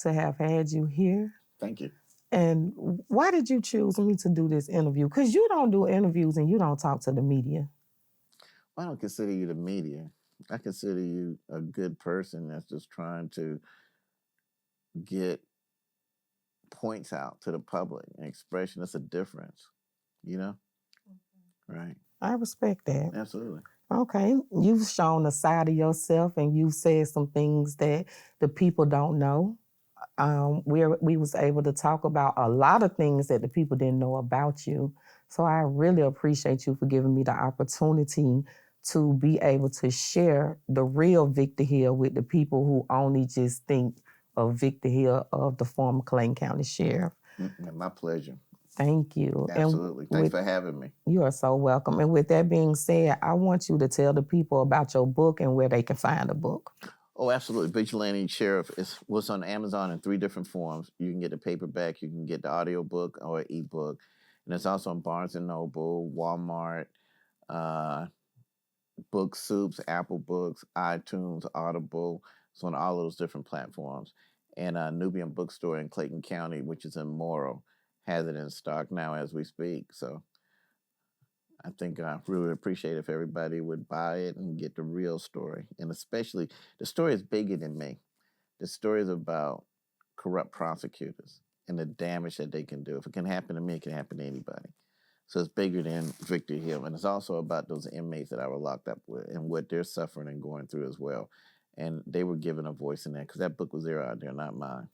S1: to have had you here.
S2: Thank you.
S1: And why did you choose me to do this interview? Because you don't do interviews and you don't talk to the media.
S2: I don't consider you the media. I consider you a good person that's just trying to get points out to the public and expression. That's a difference, you know? Right.
S1: I respect that.
S2: Absolutely.
S1: Okay. You've shown a side of yourself and you've said some things that the people don't know. We was able to talk about a lot of things that the people didn't know about you. So I really appreciate you for giving me the opportunity to be able to share the real Victor Hill with the people who only just think of Victor Hill of the former Clayton County Sheriff.
S2: My pleasure.
S1: Thank you.
S2: Absolutely. Thanks for having me.
S1: You are so welcome. And with that being said, I want you to tell the people about your book and where they can find the book.
S2: Oh, absolutely. Vigilante Sheriff was on Amazon in 3 different forms. You can get the paperback, you can get the audiobook or ebook. And it's also on Barnes & Noble, Walmart, Book Soups, Apple Books, iTunes, Audible. It's on all those different platforms. And Nubian Bookstore in Clayton County, which is in Morrow, has it in stock now as we speak. So I think I really appreciate if everybody would buy it and get the real story. And especially, the story is bigger than me. The story is about corrupt prosecutors and the damage that they can do. If it can happen to me, it can happen to anybody. So it's bigger than Victor Hill. And it's also about those inmates that I was locked up with and what they're suffering and going through as well. And they were given a voice in that because that book was there out there, not mine.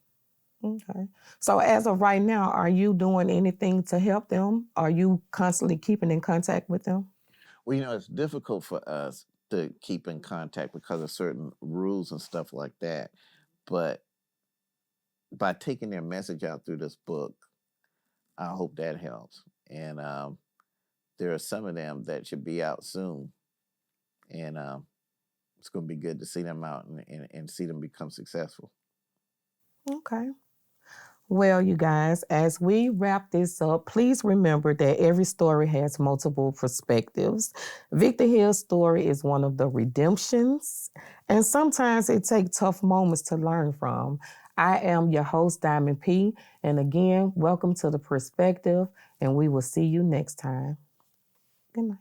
S1: Okay. So as of right now, are you doing anything to help them? Are you constantly keeping in contact with them?
S2: Well, you know, it's difficult for us to keep in contact because of certain rules and stuff like that. But by taking their message out through this book, I hope that helps. And there are some of them that should be out soon. And it's going to be good to see them out and see them become successful.
S1: Okay. Well, you guys, as we wrap this up, please remember that every story has multiple perspectives. Victor Hill's story is one of the redemptions, and sometimes it takes tough moments to learn from. I am your host, Diamond P, and again, welcome to The Prospective, and we will see you next time. Good night.